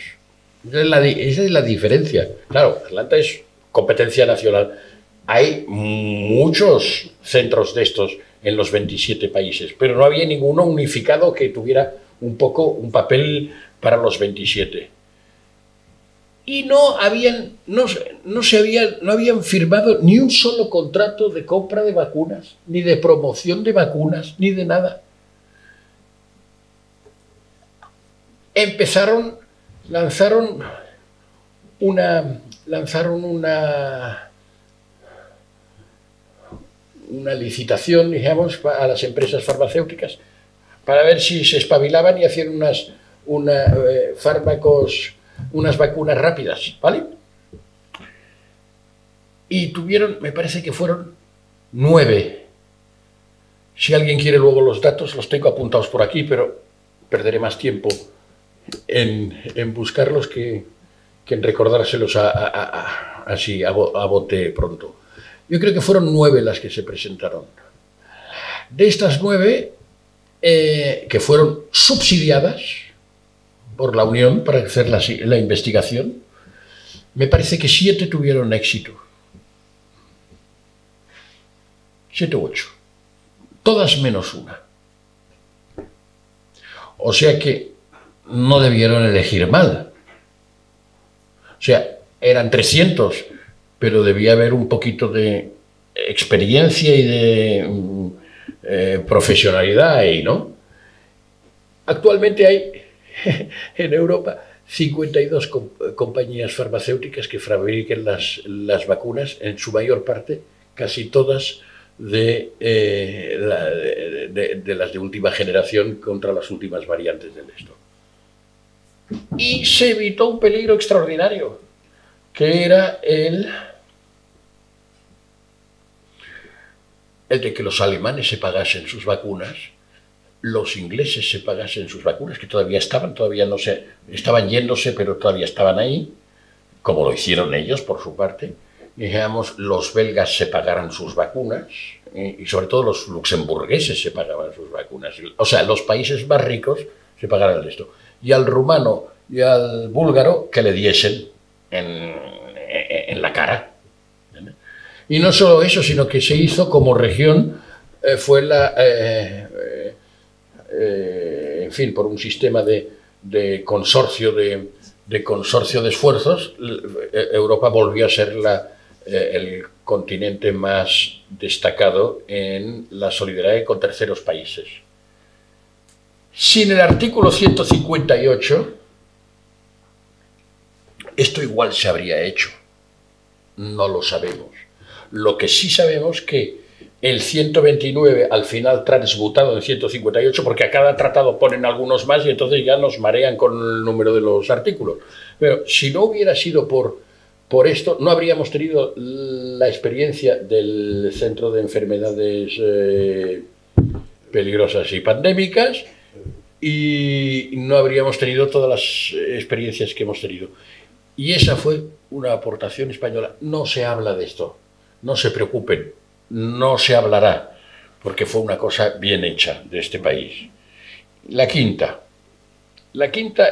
Esa es la diferencia. Claro, Atlanta es competencia nacional. Hay muchos centros de estos en los 27 países, pero no había ninguno unificado que tuviera un papel para los 27. Y no habían firmado ni un solo contrato de compra de vacunas, ni de promoción de vacunas, ni de nada. Lanzaron una licitación, digamos, a las empresas farmacéuticas para ver si se espabilaban y hacían unas vacunas rápidas, ¿vale? Y tuvieron, me parece que fueron 9. Si alguien quiere luego los datos, los tengo apuntados por aquí, pero perderé más tiempo en buscarlos que en recordárselos así a bote pronto. Yo creo que fueron 9 las que se presentaron. De estas 9, que fueron subsidiadas por la Unión para hacer la investigación, me parece que 7 tuvieron éxito. 7 u 8. Todas menos una. O sea que no debieron elegir mal. O sea, eran 300, pero debía haber un poquito de experiencia y de profesionalidad ahí, ¿no? Actualmente hay en Europa 52 compañías farmacéuticas que fabriquen las vacunas, en su mayor parte, casi todas de las de última generación contra las últimas variantes del esto. Y se evitó un peligro extraordinario, que era el de que los alemanes se pagasen sus vacunas, los ingleses se pagasen sus vacunas, que todavía no se estaban yéndose, pero todavía estaban ahí, como lo hicieron ellos por su parte. Digamos, los belgas se pagaran sus vacunas, y sobre todo los luxemburgueses se pagaban sus vacunas. O sea, los países más ricos se pagaran esto. Y al rumano y al búlgaro que le diesen en la cara. Y no solo eso, sino que se hizo como región, fue en fin, por un sistema de consorcio de esfuerzos, Europa volvió a ser el continente más destacado en la solidaridad con terceros países. Sin el artículo 158, esto igual se habría hecho. No lo sabemos. Lo que sí sabemos es que el 129 al final transmutado en 158, porque a cada tratado ponen algunos más y entonces ya nos marean con el número de los artículos. Pero si no hubiera sido por esto, no habríamos tenido la experiencia del Centro de Enfermedades Peligrosas y Pandémicas, y no habríamos tenido todas las experiencias que hemos tenido. Y esa fue una aportación española. No se habla de esto, no se preocupen, no se hablará, porque fue una cosa bien hecha de este país. La quinta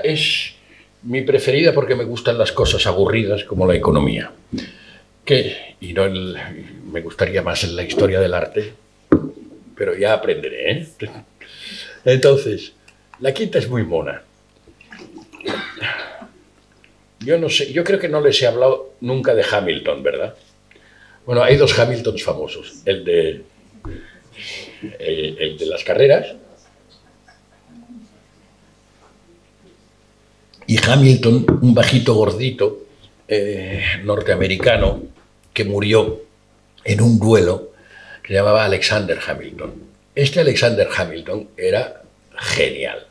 es mi preferida porque me gustan las cosas aburridas como la economía, y no me gustaría más en la historia del arte, pero ya aprenderé, ¿eh? Entonces, la quinta es muy mona. Yo no sé, yo creo que no les he hablado nunca de Hamilton, ¿verdad? Bueno, hay 2 Hamiltons famosos, el de las carreras y Hamilton, un bajito gordito norteamericano que murió en un duelo que se llamaba Alexander Hamilton. Este Alexander Hamilton era genial.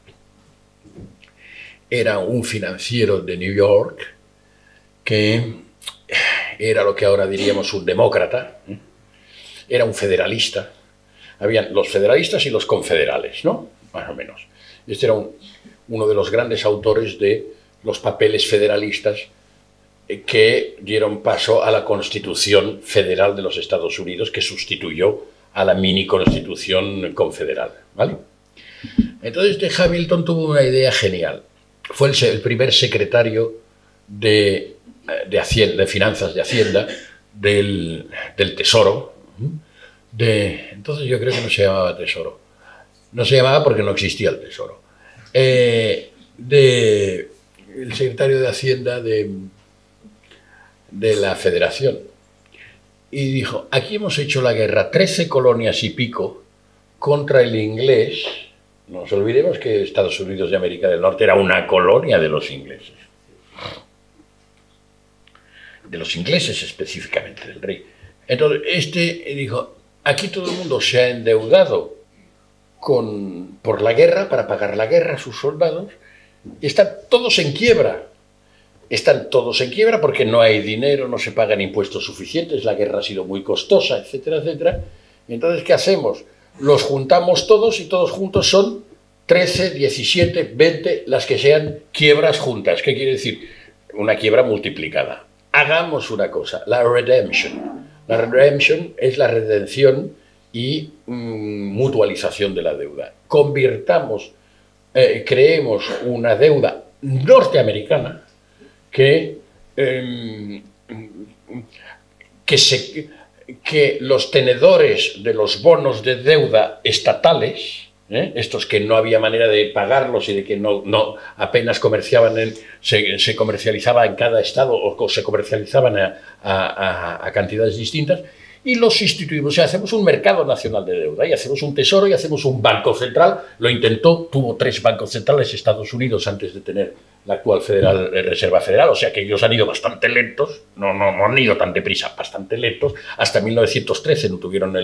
Era un financiero de New York que era lo que ahora diríamos un demócrata, era un federalista. Habían los federalistas y los confederales, ¿no? Más o menos. Este era uno de los grandes autores de los papeles federalistas que dieron paso a la Constitución Federal de los Estados Unidos, que sustituyó a la mini Constitución Confederal, ¿vale? Entonces Hamilton tuvo una idea genial. Fue el primer secretario de Finanzas de Hacienda del Tesoro. Entonces yo creo que no se llamaba Tesoro. No se llamaba porque no existía el Tesoro. El secretario de Hacienda de la Federación. Y dijo, aquí hemos hecho la guerra 13 colonias y pico contra el inglés. No nos olvidemos que Estados Unidos de América del Norte era una colonia de los ingleses. De los ingleses específicamente, del rey. Entonces dijo, aquí todo el mundo se ha endeudado por la guerra, para pagar la guerra a sus soldados, y están todos en quiebra. Están todos en quiebra porque no hay dinero, no se pagan impuestos suficientes, la guerra ha sido muy costosa, etcétera, etcétera. Entonces, ¿qué hacemos? Los juntamos todos y todos juntos son 13, 17, 20, las que sean quiebras juntas. ¿Qué quiere decir? Una quiebra multiplicada. Hagamos una cosa, la redemption. La redemption es la redención y mutualización de la deuda. Creemos una deuda norteamericana que los tenedores de los bonos de deuda estatales, estos que no había manera de pagarlos y de que no apenas se comercializaba en cada estado o se comercializaban a cantidades distintas, y los instituimos, o sea, hacemos un mercado nacional de deuda y hacemos un tesoro y hacemos un banco central. Lo intentó, tuvo 3 bancos centrales Estados Unidos antes de tener la actual Reserva Federal, o sea que ellos han ido bastante lentos, no han ido tan deprisa, bastante lentos. Hasta 1913 no tuvieron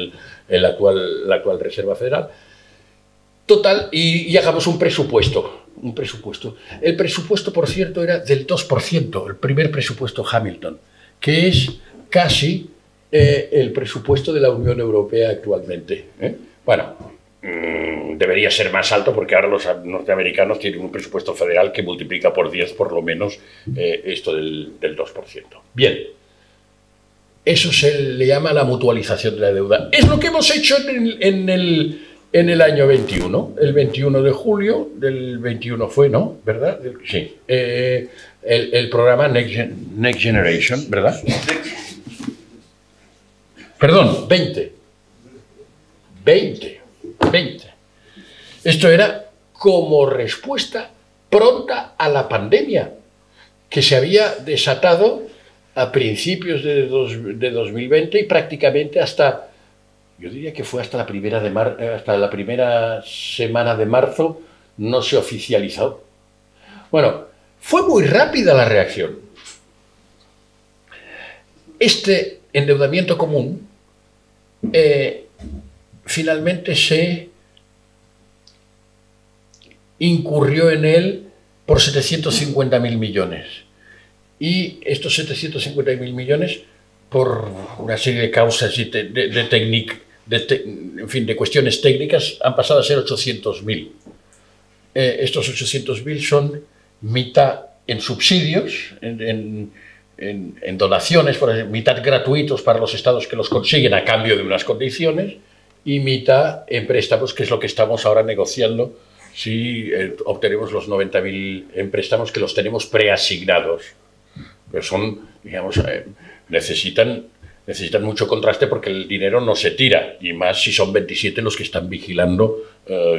la actual Reserva Federal. Total, y hagamos un presupuesto. El presupuesto, por cierto, era del 2%, el primer presupuesto Hamilton, que es casi el presupuesto de la Unión Europea actualmente. Bueno, debería ser más alto porque ahora los norteamericanos tienen un presupuesto federal que multiplica por 10 por lo menos esto del 2%. Bien, eso se le llama la mutualización de la deuda. Es lo que hemos hecho en el año 21, el 21 de julio del 21 fue, ¿no? ¿Verdad? Sí. El programa Next Generation, ¿verdad? Perdón, 20. Esto era como respuesta pronta a la pandemia que se había desatado a principios de 2020 y prácticamente hasta, yo diría que fue hasta la primera semana de marzo no se oficializó. Bueno, fue muy rápida la reacción. Este endeudamiento común finalmente se incurrió en él por 750.000 millones. Y estos 750.000 millones, por una serie de causas y de cuestiones técnicas, han pasado a ser 800.000. Estos 800.000 son mitad en subsidios, en donaciones, por ejemplo, mitad gratuitos para los estados que los consiguen a cambio de unas condiciones, y mitad en préstamos, que es lo que estamos ahora negociando, si obtenemos los 90.000 en préstamos, que los tenemos preasignados. Pero son, digamos, necesitan mucho contraste porque el dinero no se tira, y más si son 27 los que están vigilando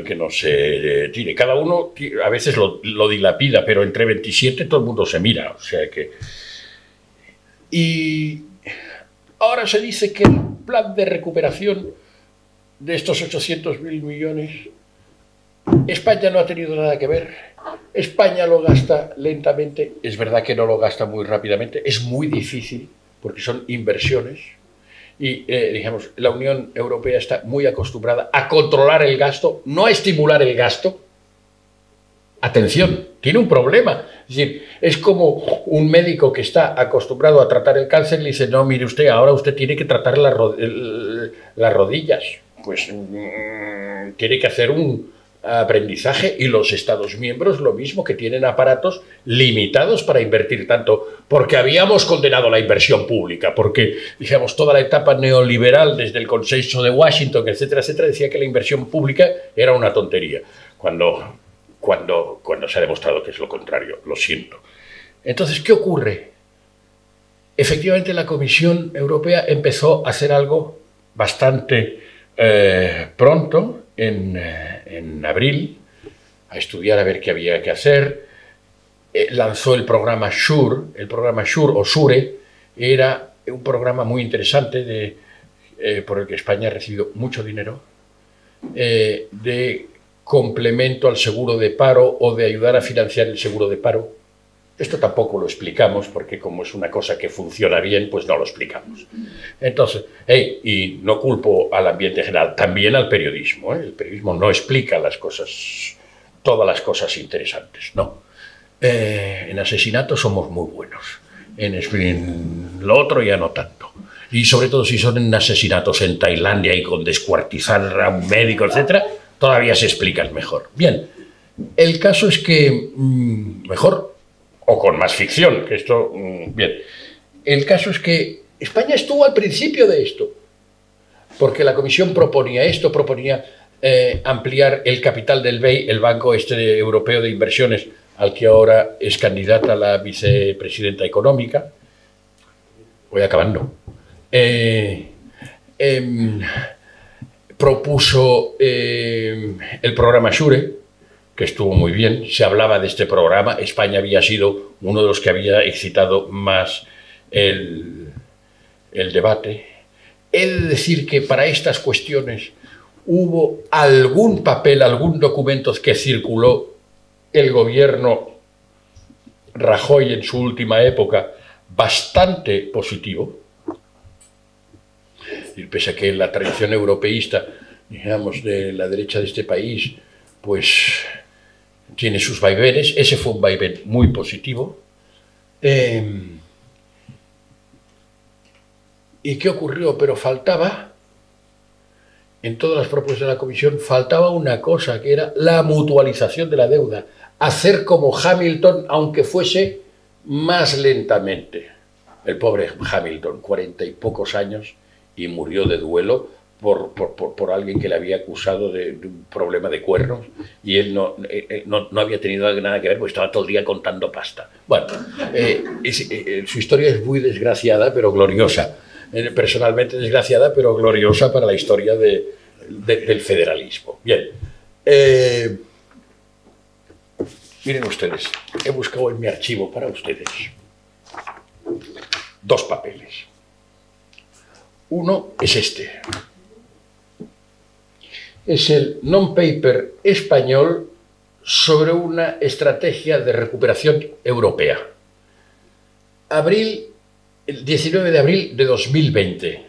que no se tire. Cada uno a veces lo dilapida, pero entre 27 todo el mundo se mira, o sea que... Y ahora se dice que el plan de recuperación de estos 800.000 millones, España no ha tenido nada que ver. España lo gasta lentamente, es verdad que no lo gasta muy rápidamente, es muy difícil porque son inversiones y, digamos, la Unión Europea está muy acostumbrada a controlar el gasto, no a estimular el gasto, atención, tiene un problema. Es decir, es como un médico que está acostumbrado a tratar el cáncer y le dice, no, mire usted, ahora usted tiene que tratar las rodillas. Pues tiene que hacer un aprendizaje, y los Estados miembros lo mismo, que tienen aparatos limitados para invertir tanto, porque habíamos condenado la inversión pública, porque, digamos, toda la etapa neoliberal desde el Consenso de Washington, etcétera, etcétera, decía que la inversión pública era una tontería, cuando se ha demostrado que es lo contrario, lo siento. Entonces, ¿qué ocurre? Efectivamente, la Comisión Europea empezó a hacer algo bastante pronto, en abril, a estudiar a ver qué había que hacer. Lanzó el programa SURE. El programa SURE o SURE era un programa muy interesante por el que España ha recibido mucho dinero, de complemento al seguro de paro o de ayudar a financiar el seguro de paro. Esto tampoco lo explicamos, porque como es una cosa que funciona bien, pues no lo explicamos. Entonces, y no culpo al ambiente general, también al periodismo. El periodismo no explica las cosas, todas las cosas interesantes, no. En asesinatos somos muy buenos, en lo otro ya no tanto. Y sobre todo si son en asesinatos en Tailandia y con descuartizar a un médico, etcétera, todavía se explican mejor. Bien, el caso es que mejor, o con más ficción, que esto, bien. El caso es que España estuvo al principio de esto, porque la Comisión proponía esto, proponía ampliar el capital del BEI, el Banco Europeo de Inversiones, al que ahora es candidata la vicepresidenta económica. Voy acabando. Propuso el programa SURE, que estuvo muy bien. Se hablaba de este programa. España había sido uno de los que había excitado más el debate. He de decir que para estas cuestiones hubo algún papel, algún documento que circuló el gobierno Rajoy en su última época bastante positivo. Y pese a que la tradición europeísta, digamos, de la derecha de este país, pues tiene sus vaivenes, ese fue un vaivén muy positivo. ¿Y qué ocurrió? Pero faltaba, en todas las propuestas de la Comisión, faltaba una cosa, que era la mutualización de la deuda. Hacer como Hamilton, aunque fuese más lentamente. El pobre Hamilton, 40 y pocos años, y murió de duelo por alguien que le había acusado de un problema de cuernos, y él no había tenido nada que ver, porque estaba todo el día contando pasta. Bueno, su historia es muy desgraciada, pero gloriosa. Personalmente desgraciada, pero gloriosa para la historia del federalismo. Bien. Miren ustedes, he buscado en mi archivo para ustedes 2 papeles. Uno es este. Es el non-paper español sobre una estrategia de recuperación europea. El 19 de abril de 2020.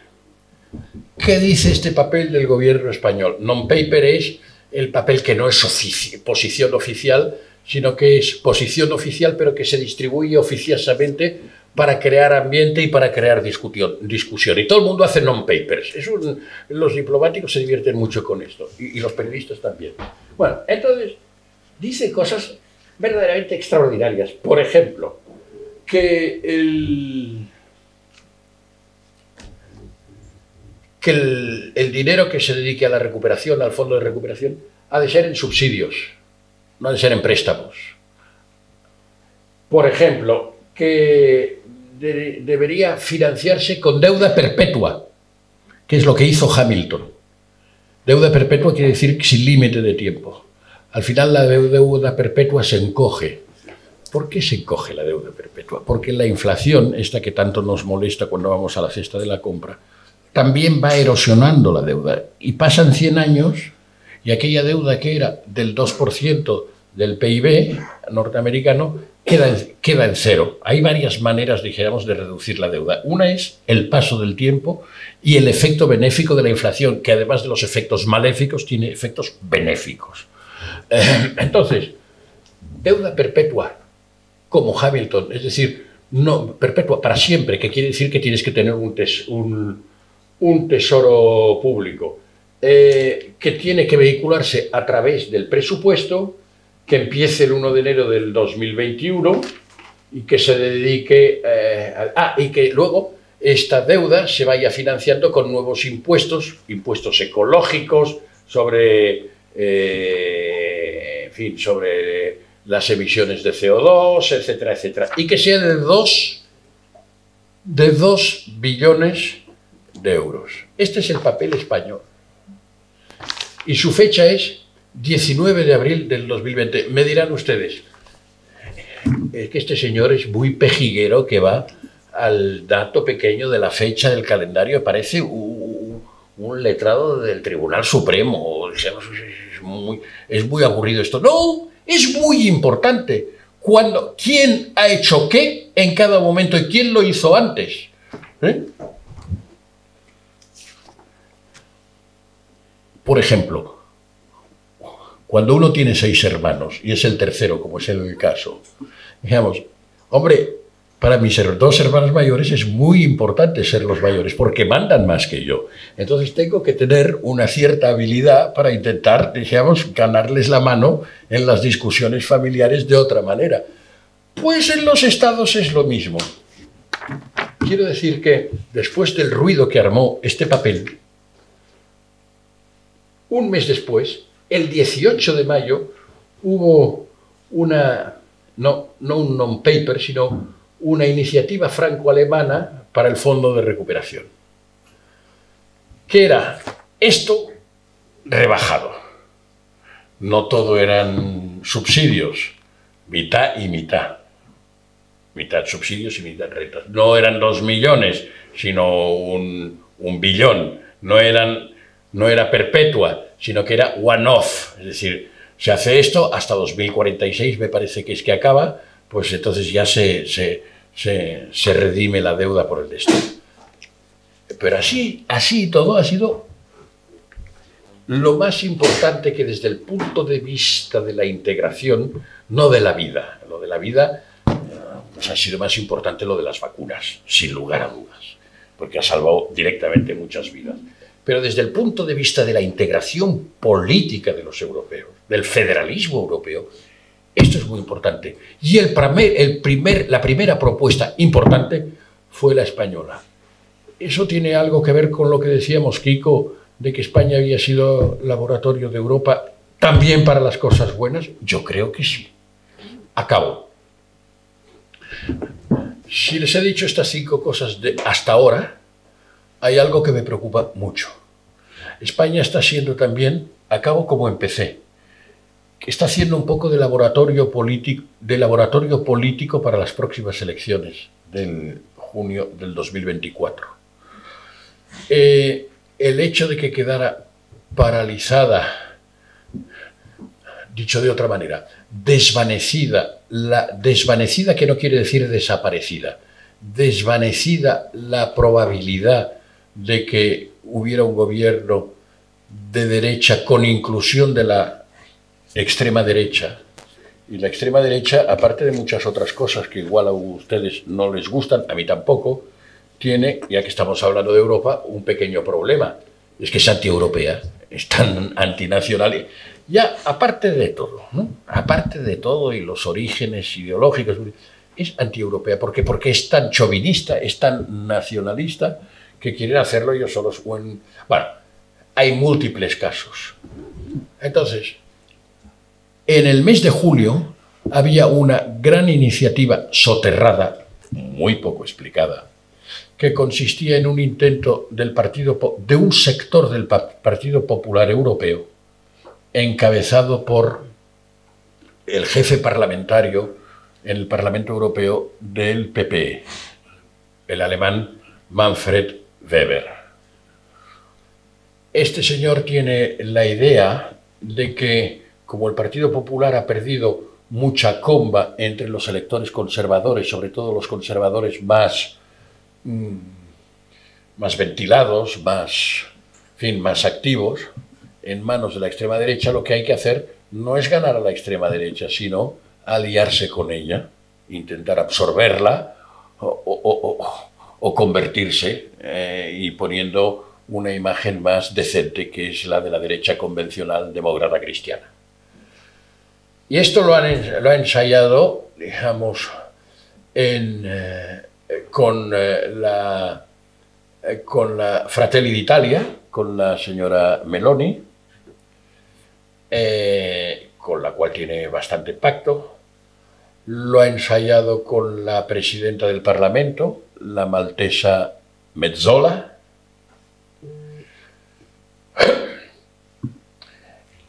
¿Qué dice este papel del gobierno español? Non-paper es el papel que no es posición oficial, sino que es posición oficial, pero que se distribuye oficiosamente para crear ambiente y para crear discusión. Y todo el mundo hace non-papers. Los diplomáticos se divierten mucho con esto, y los periodistas también. Bueno, entonces, dice cosas verdaderamente extraordinarias. Por ejemplo, que el dinero que se dedique a la recuperación, al fondo de recuperación, ha de ser en subsidios, no ha de ser en préstamos. Por ejemplo, que debería financiarse con deuda perpetua, que es lo que hizo Hamilton. Deuda perpetua quiere decir sin límite de tiempo. Al final la deuda perpetua se encoge. ¿Por qué se encoge la deuda perpetua? Porque la inflación, esta que tanto nos molesta cuando vamos a la cesta de la compra, también va erosionando la deuda. Y pasan 100 años y aquella deuda que era del 2% del PIB norteamericano queda en cero. Hay varias maneras, dijéramos, de reducir la deuda. Una es el paso del tiempo y el efecto benéfico de la inflación, que además de los efectos maléficos, tiene efectos benéficos. Entonces, deuda perpetua, como Hamilton, es decir, no perpetua para siempre, que quiere decir que tienes que tener un tesoro público que tiene que vehicularse a través del presupuesto, que empiece el 1 de enero del 2021 y que se dedique y que luego esta deuda se vaya financiando con nuevos impuestos ecológicos en fin, sobre las emisiones de CO2, etcétera, etcétera, y que sea de 2 billones de euros. Este es el papel español. Y su fecha es 19 de abril del 2020. Me dirán ustedes, es que este señor es muy pejiguero, que va al dato pequeño de la fecha del calendario, parece un letrado del Tribunal Supremo. O sea, es muy aburrido esto. No, es muy importante. ¿Quién ha hecho qué en cada momento y quién lo hizo antes? Por ejemplo, cuando uno tiene 6 hermanos y es el tercero, como es el caso, digamos, hombre, para mis 2 hermanos mayores es muy importante ser los mayores porque mandan más que yo. Entonces tengo que tener una cierta habilidad para intentar, digamos, ganarles la mano en las discusiones familiares de otra manera. Pues en los estados es lo mismo. Quiero decir que después del ruido que armó este papel, un mes después, el 18 de mayo, hubo no un non-paper, sino una iniciativa franco-alemana para el Fondo de Recuperación, que era esto rebajado. No todo eran subsidios, mitad y mitad. Mitad subsidios y mitad rentas. No eran 2 millones, sino un billón. No era perpetua, sino que era one-off. Es decir, se hace esto hasta 2046, me parece que es que acaba, pues entonces ya se redime la deuda por el destino. Pero así todo ha sido lo más importante, que desde el punto de vista de la integración, no de la vida. Lo de la vida pues ha sido más importante lo de las vacunas, sin lugar a dudas, porque ha salvado directamente muchas vidas. Pero desde el punto de vista de la integración política de los europeos, del federalismo europeo, esto es muy importante. Y la primera propuesta importante fue la española. ¿Eso tiene algo que ver con lo que decíamos, Kiko, de que España había sido laboratorio de Europa también para las cosas buenas? Yo creo que sí. Acabo. Si les he dicho estas 5 cosas hasta ahora, hay algo que me preocupa mucho. España está siendo también, acabo como empecé, que está haciendo un poco de laboratorio político para las próximas elecciones del junio del 2024. El hecho de que quedara paralizada, dicho de otra manera, desvanecida que no quiere decir desaparecida, desvanecida la probabilidad de que hubiera un gobierno de derecha con inclusión de la extrema derecha. Y la extrema derecha, aparte de muchas otras cosas que igual a ustedes no les gustan, a mí tampoco, tiene, ya que estamos hablando de Europa, un pequeño problema. Es que es antieuropea, es tan antinacional. Ya, aparte de todo, ¿no? Aparte de todo y los orígenes ideológicos, es antieuropea. ¿Por qué? Porque es tan chauvinista, es tan nacionalista, que quieren hacerlo ellos solos. Bueno, hay múltiples casos. Entonces, en el mes de julio había una gran iniciativa soterrada, muy poco explicada, que consistía en un intento de un sector del Partido Popular Europeo, encabezado por el jefe parlamentario en el Parlamento Europeo del PPE, el alemán Manfred Weber. Este señor tiene la idea de que, como el Partido Popular ha perdido mucha comba entre los electores conservadores, sobre todo los conservadores más ventilados, más activos, en manos de la extrema derecha, lo que hay que hacer no es ganar a la extrema derecha, sino aliarse con ella, intentar absorberla o convertirse y poniendo una imagen más decente, que es la de la derecha convencional demócrata cristiana. Y esto lo ha ensayado, digamos, con la Fratelli d'Italia, con la señora Meloni, con la cual tiene bastante pacto. Lo ha ensayado con la presidenta del Parlamento, la maltesa Metsola,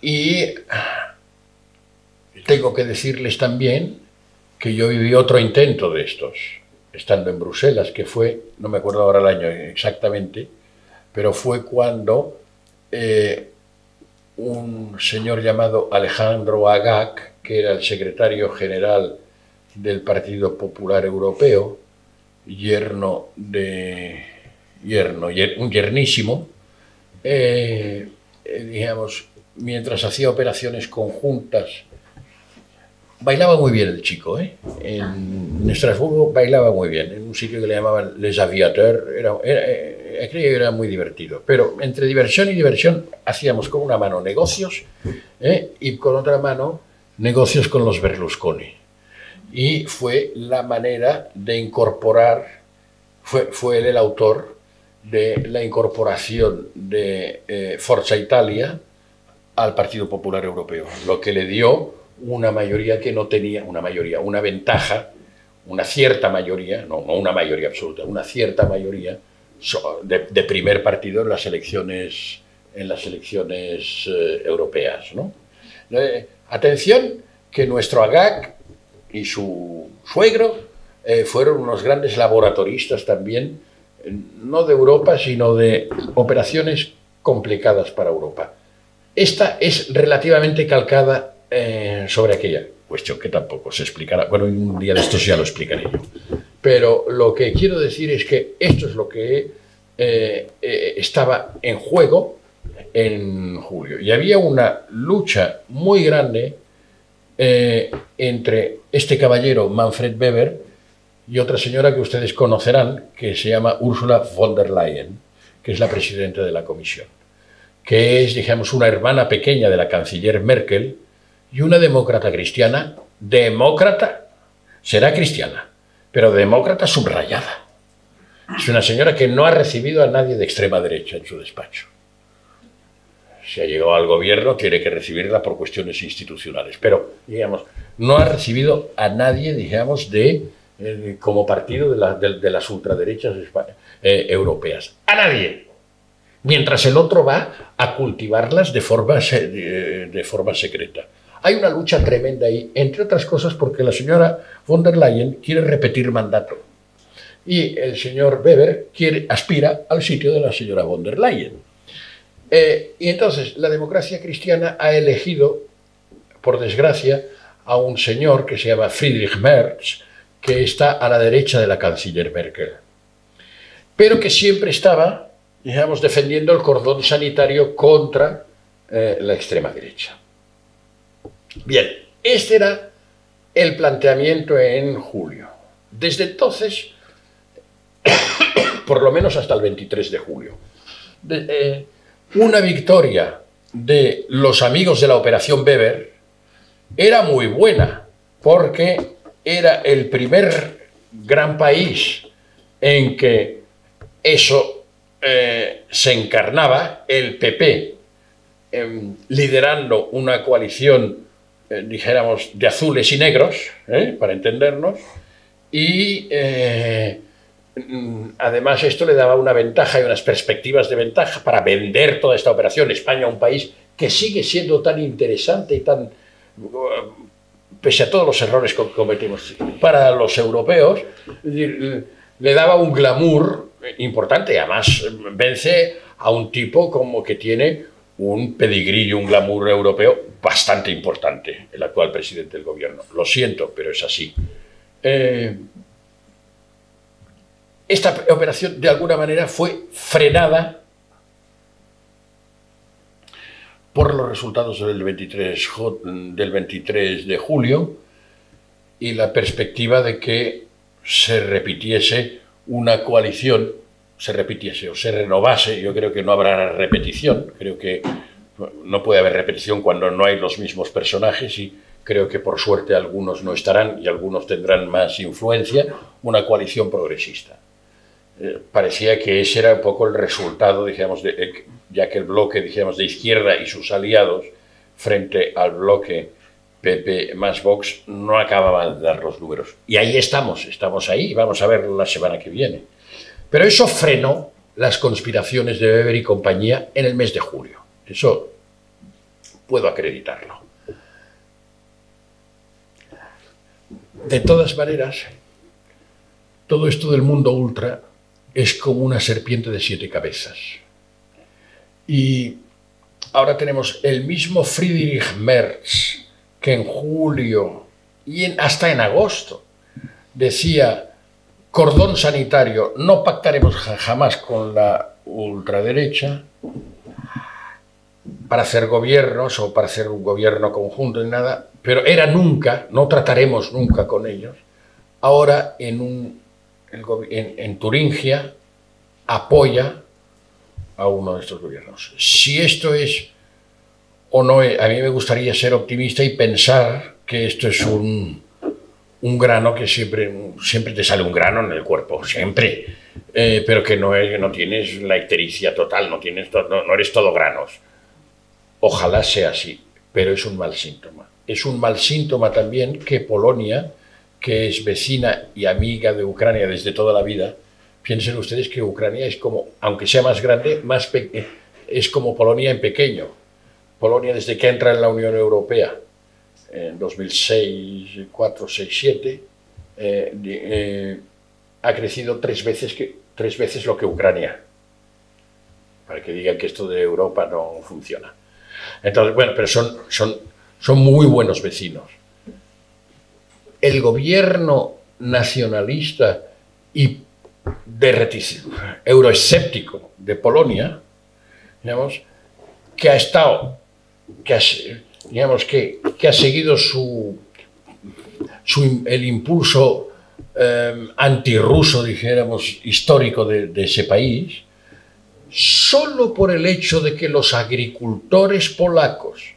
y tengo que decirles también que yo viví otro intento de estos, estando en Bruselas, que fue, no me acuerdo ahora el año exactamente, pero fue cuando un señor llamado Alejandro Agag, que era el secretario general del Partido Popular Europeo, un yernísimo, digamos, mientras hacía operaciones conjuntas, bailaba muy bien el chico, en Estrasburgo bailaba muy bien, en un sitio que le llamaban Les Aviateurs, creía que era muy divertido, pero entre diversión y diversión hacíamos con una mano negocios y con otra mano negocios con los Berlusconi. Y fue la manera de incorporar, fue él el autor de la incorporación de Forza Italia al Partido Popular Europeo, lo que le dio una mayoría que no tenía, una ventaja, una cierta mayoría, no una mayoría absoluta, una cierta mayoría de primer partido en las elecciones europeas, ¿no? Atención, que nuestro Agag y su suegro fueron unos grandes laboratoristas también, no de Europa, sino de operaciones complicadas para Europa. Esta es relativamente calcada sobre aquella cuestión, que tampoco se explicará. Bueno, un día de estos ya lo explicaré yo. Pero lo que quiero decir es que esto es lo que estaba en juego en julio. Y había una lucha muy grande entre este caballero Manfred Weber y otra señora que ustedes conocerán, que se llama Ursula von der Leyen, que es la presidenta de la Comisión, que es, digamos, una hermana pequeña de la canciller Merkel y una demócrata cristiana, será cristiana, pero demócrata subrayada. Es una señora que no ha recibido a nadie de extrema derecha en su despacho. Si ha llegado al gobierno, tiene que recibirla por cuestiones institucionales, pero, digamos, no ha recibido a nadie, digamos, como partido de las ultraderechas europeas. A nadie. Mientras el otro va a cultivarlas de forma secreta. Hay una lucha tremenda ahí, entre otras cosas porque la señora von der Leyen quiere repetir mandato y el señor Weber aspira al sitio de la señora von der Leyen. Y entonces la democracia cristiana ha elegido, por desgracia, a un señor que se llama Friedrich Merz, que está a la derecha de la canciller Merkel, pero que siempre estaba, digamos, defendiendo el cordón sanitario contra la extrema derecha. Bien, este era el planteamiento en julio. Desde entonces, por lo menos hasta el 23 de julio, una victoria de los amigos de la Operación Weber era muy buena, porque era el primer gran país en que eso se encarnaba, el PP liderando una coalición, dijéramos, de azules y negros, para entendernos, y además esto le daba una ventaja y unas perspectivas de ventaja para vender toda esta operación. España, un país que sigue siendo tan interesante y tan, pese a todos los errores que cometimos, para los europeos, le daba un glamour importante. Además, vence a un tipo como que tiene un pedigrí y un glamour europeo bastante importante, el actual presidente del gobierno. Lo siento, pero es así. Esta operación, de alguna manera, fue frenada por los resultados del 23 de julio, y la perspectiva de que se repitiese una coalición, se repitiese o se renovase. Yo creo que no habrá repetición, creo que no puede haber repetición cuando no hay los mismos personajes, y creo que por suerte algunos no estarán y algunos tendrán más influencia, una coalición progresista. Parecía que ese era un poco el resultado, digamos, ya que el bloque, digamos, de izquierda y sus aliados frente al bloque PP más Vox no acababan de dar los números. Y ahí estamos ahí, y vamos a ver la semana que viene. Pero eso frenó las conspiraciones de Weber y compañía en el mes de julio. Eso puedo acreditarlo. De todas maneras, todo esto del mundo ultra es como una serpiente de 7 cabezas. Y ahora tenemos el mismo Friedrich Merz que en julio y hasta en agosto decía: cordón sanitario, no pactaremos jamás con la ultraderecha para hacer gobiernos o para hacer un gobierno conjunto ni nada, pero era nunca, no trataremos nunca con ellos. Ahora en Turingia apoya a uno de estos gobiernos. Si esto es o no, a mí me gustaría ser optimista y pensar que esto es un grano que siempre te sale un grano en el cuerpo, siempre, pero que no tienes la ictericia total, no eres todo granos. Ojalá sea así, pero es un mal síntoma. Es un mal síntoma también que Polonia, que es vecina y amiga de Ucrania desde toda la vida, piensen ustedes que Ucrania es como, aunque sea más grande, es como Polonia en pequeño. Polonia, desde que entra en la Unión Europea, en 2006, 4, 6, 7, ha crecido 3 veces lo que Ucrania, para que digan que esto de Europa no funciona. Entonces, bueno, pero son muy buenos vecinos. El gobierno nacionalista y euroescéptico de Polonia, digamos, que ha seguido el impulso antirruso, dijéramos, histórico de ese país, solo por el hecho de que los agricultores polacos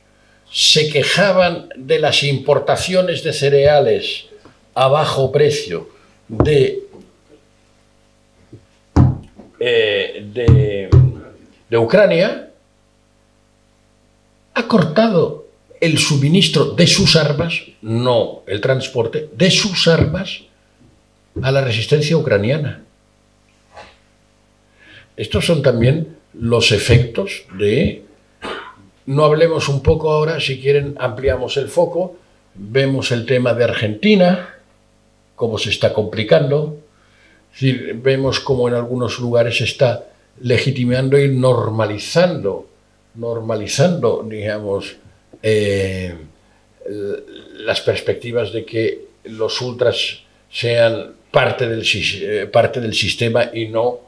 se quejaban de las importaciones de cereales a bajo precio de Ucrania, ha cortado el suministro de sus armas, no el transporte, de sus armas a la resistencia ucraniana. Estos son también los efectos de... No hablemos un poco ahora, si quieren ampliamos el foco, vemos el tema de Argentina, cómo se está complicando, es decir, vemos cómo en algunos lugares se está legitimando y normalizando, digamos, las perspectivas de que los ultras sean parte del sistema y no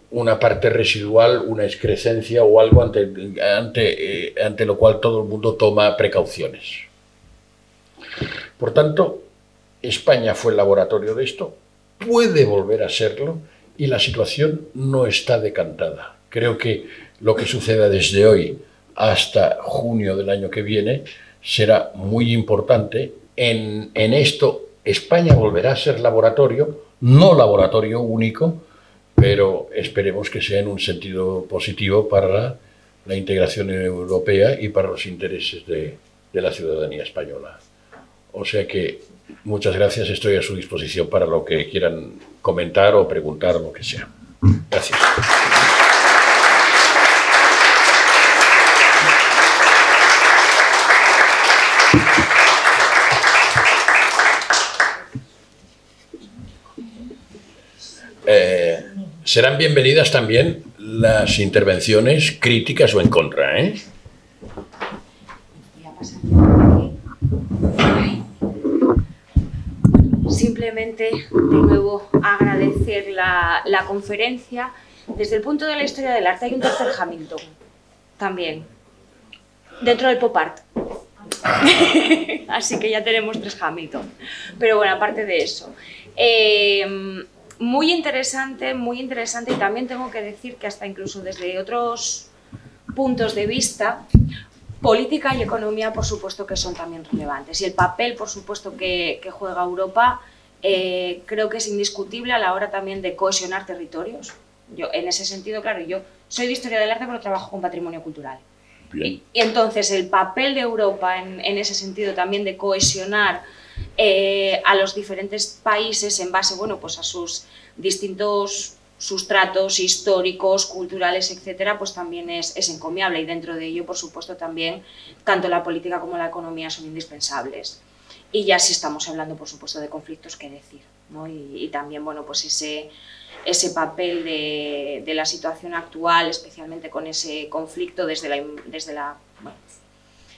una parte residual, una excrescencia o algo ante lo cual todo el mundo toma precauciones. Por tanto, España fue el laboratorio de esto, puede volver a serlo y la situación no está decantada. Creo que lo que suceda desde hoy hasta junio del año que viene será muy importante. En esto España volverá a ser laboratorio, no laboratorio único, pero esperemos que sea en un sentido positivo para la integración europea y para los intereses de la ciudadanía española. O sea que muchas gracias, estoy a su disposición para lo que quieran comentar o preguntar o lo que sea. Gracias. Serán bienvenidas también las intervenciones críticas o en contra, ¿eh? Simplemente, de nuevo, agradecer la conferencia. Desde el punto de la historia del arte hay un tercer Hamilton, también, dentro del pop art. Así que ya tenemos 3 Hamilton. Pero bueno, aparte de eso, muy interesante y también tengo que decir que hasta incluso desde otros puntos de vista, política y economía por supuesto que son también relevantes y el papel por supuesto que juega Europa creo que es indiscutible a la hora también de cohesionar territorios. Yo en ese sentido, claro, yo soy de historia del arte pero trabajo con patrimonio cultural. Y entonces el papel de Europa en ese sentido también de cohesionar a los diferentes países en base, bueno, pues a sus distintos sustratos históricos, culturales, etcétera, pues también es encomiable y dentro de ello, por supuesto, también tanto la política como la economía son indispensables. Y ya si estamos hablando, por supuesto, de conflictos, qué decir, ¿no? Y también, bueno, pues ese papel de la situación actual, especialmente con ese conflicto desde la bueno,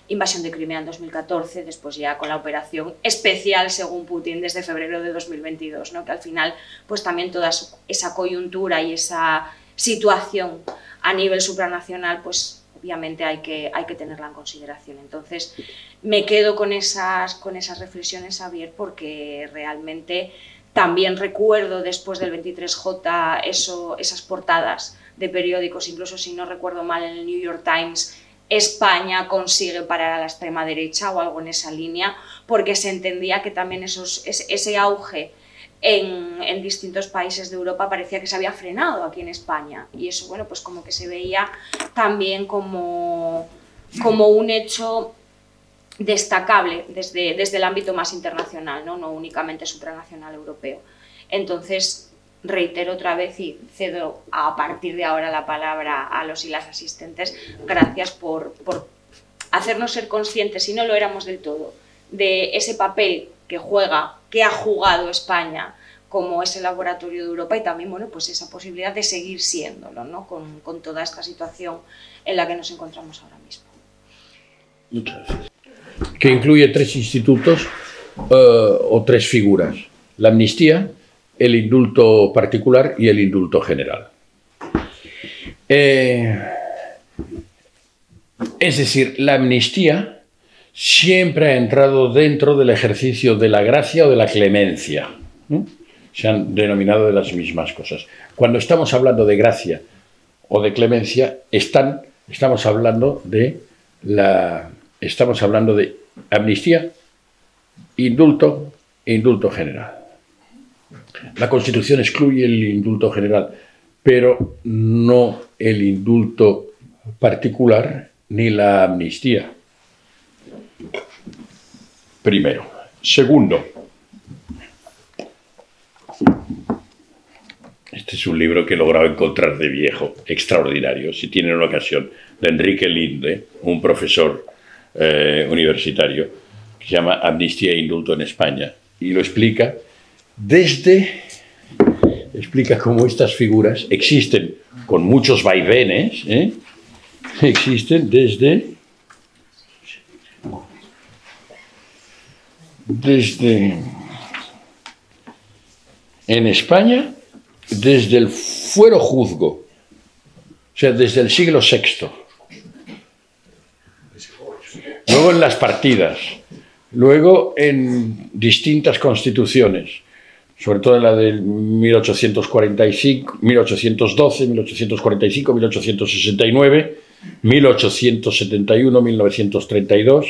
invasión de Crimea en 2014, después ya con la operación especial, según Putin, desde febrero de 2022, ¿no? Que al final, pues también toda esa coyuntura y esa situación a nivel supranacional, pues obviamente hay que tenerla en consideración. Entonces, me quedo con esas reflexiones, Xavier, porque realmente también recuerdo después del 23J esas portadas de periódicos, incluso si no recuerdo mal en el New York Times, España consigue parar a la extrema derecha o algo en esa línea, porque se entendía que también ese auge en distintos países de Europa parecía que se había frenado aquí en España y eso, bueno, pues como que se veía también como un hecho destacable desde el ámbito más internacional, no únicamente supranacional europeo. Entonces, reitero otra vez y cedo a partir de ahora la palabra a los y las asistentes. Gracias por hacernos ser conscientes, si no lo éramos del todo, de ese papel que ha jugado España como ese laboratorio de Europa y también, bueno, pues esa posibilidad de seguir siéndolo, ¿no? Con toda esta situación en la que nos encontramos ahora mismo. Muchas gracias. Que incluye 3 institutos o 3 figuras: la amnistía, el indulto particular y el indulto general. Es decir, la amnistía siempre ha entrado dentro del ejercicio de la gracia o de la clemencia, ¿no? Se han denominado de las mismas cosas. Cuando estamos hablando de gracia o de clemencia, estamos hablando de amnistía, indulto e indulto general. La Constitución excluye el indulto general, pero no el indulto particular ni la amnistía. Primero. Segundo, este es un libro que he logrado encontrar de viejo, extraordinario, si tienen una ocasión, de Enrique Linde, un profesor universitario, que se llama Amnistía e Indulto en España, y lo explica explica cómo estas figuras existen con muchos vaivenes, existen desde en España, desde el fuero juzgo, o sea, desde el siglo VI, luego en las partidas, luego en distintas constituciones, sobre todo en la del 1845, 1812, 1845, 1869, 1871, 1932,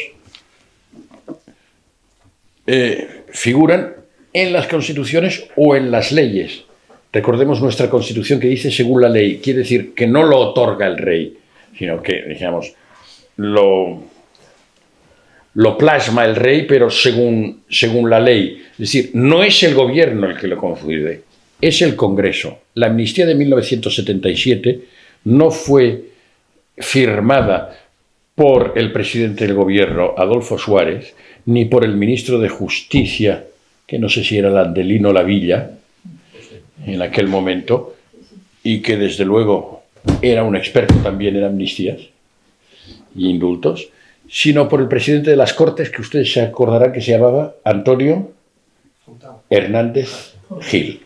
figuran en las constituciones o en las leyes. Recordemos nuestra Constitución que dice según la ley, quiere decir que no lo otorga el rey, sino que, digamos, lo plasma el rey, pero según la ley. Es decir, no es el gobierno el que lo concede, es el Congreso. La amnistía de 1977 no fue firmada por el presidente del gobierno, Adolfo Suárez, ni por el ministro de Justicia, que no sé si era Landelino Lavilla, en aquel momento, y que desde luego era un experto también en amnistías y indultos, sino por el presidente de las Cortes, que ustedes se acordarán que se llamaba Antonio Hernández Gil.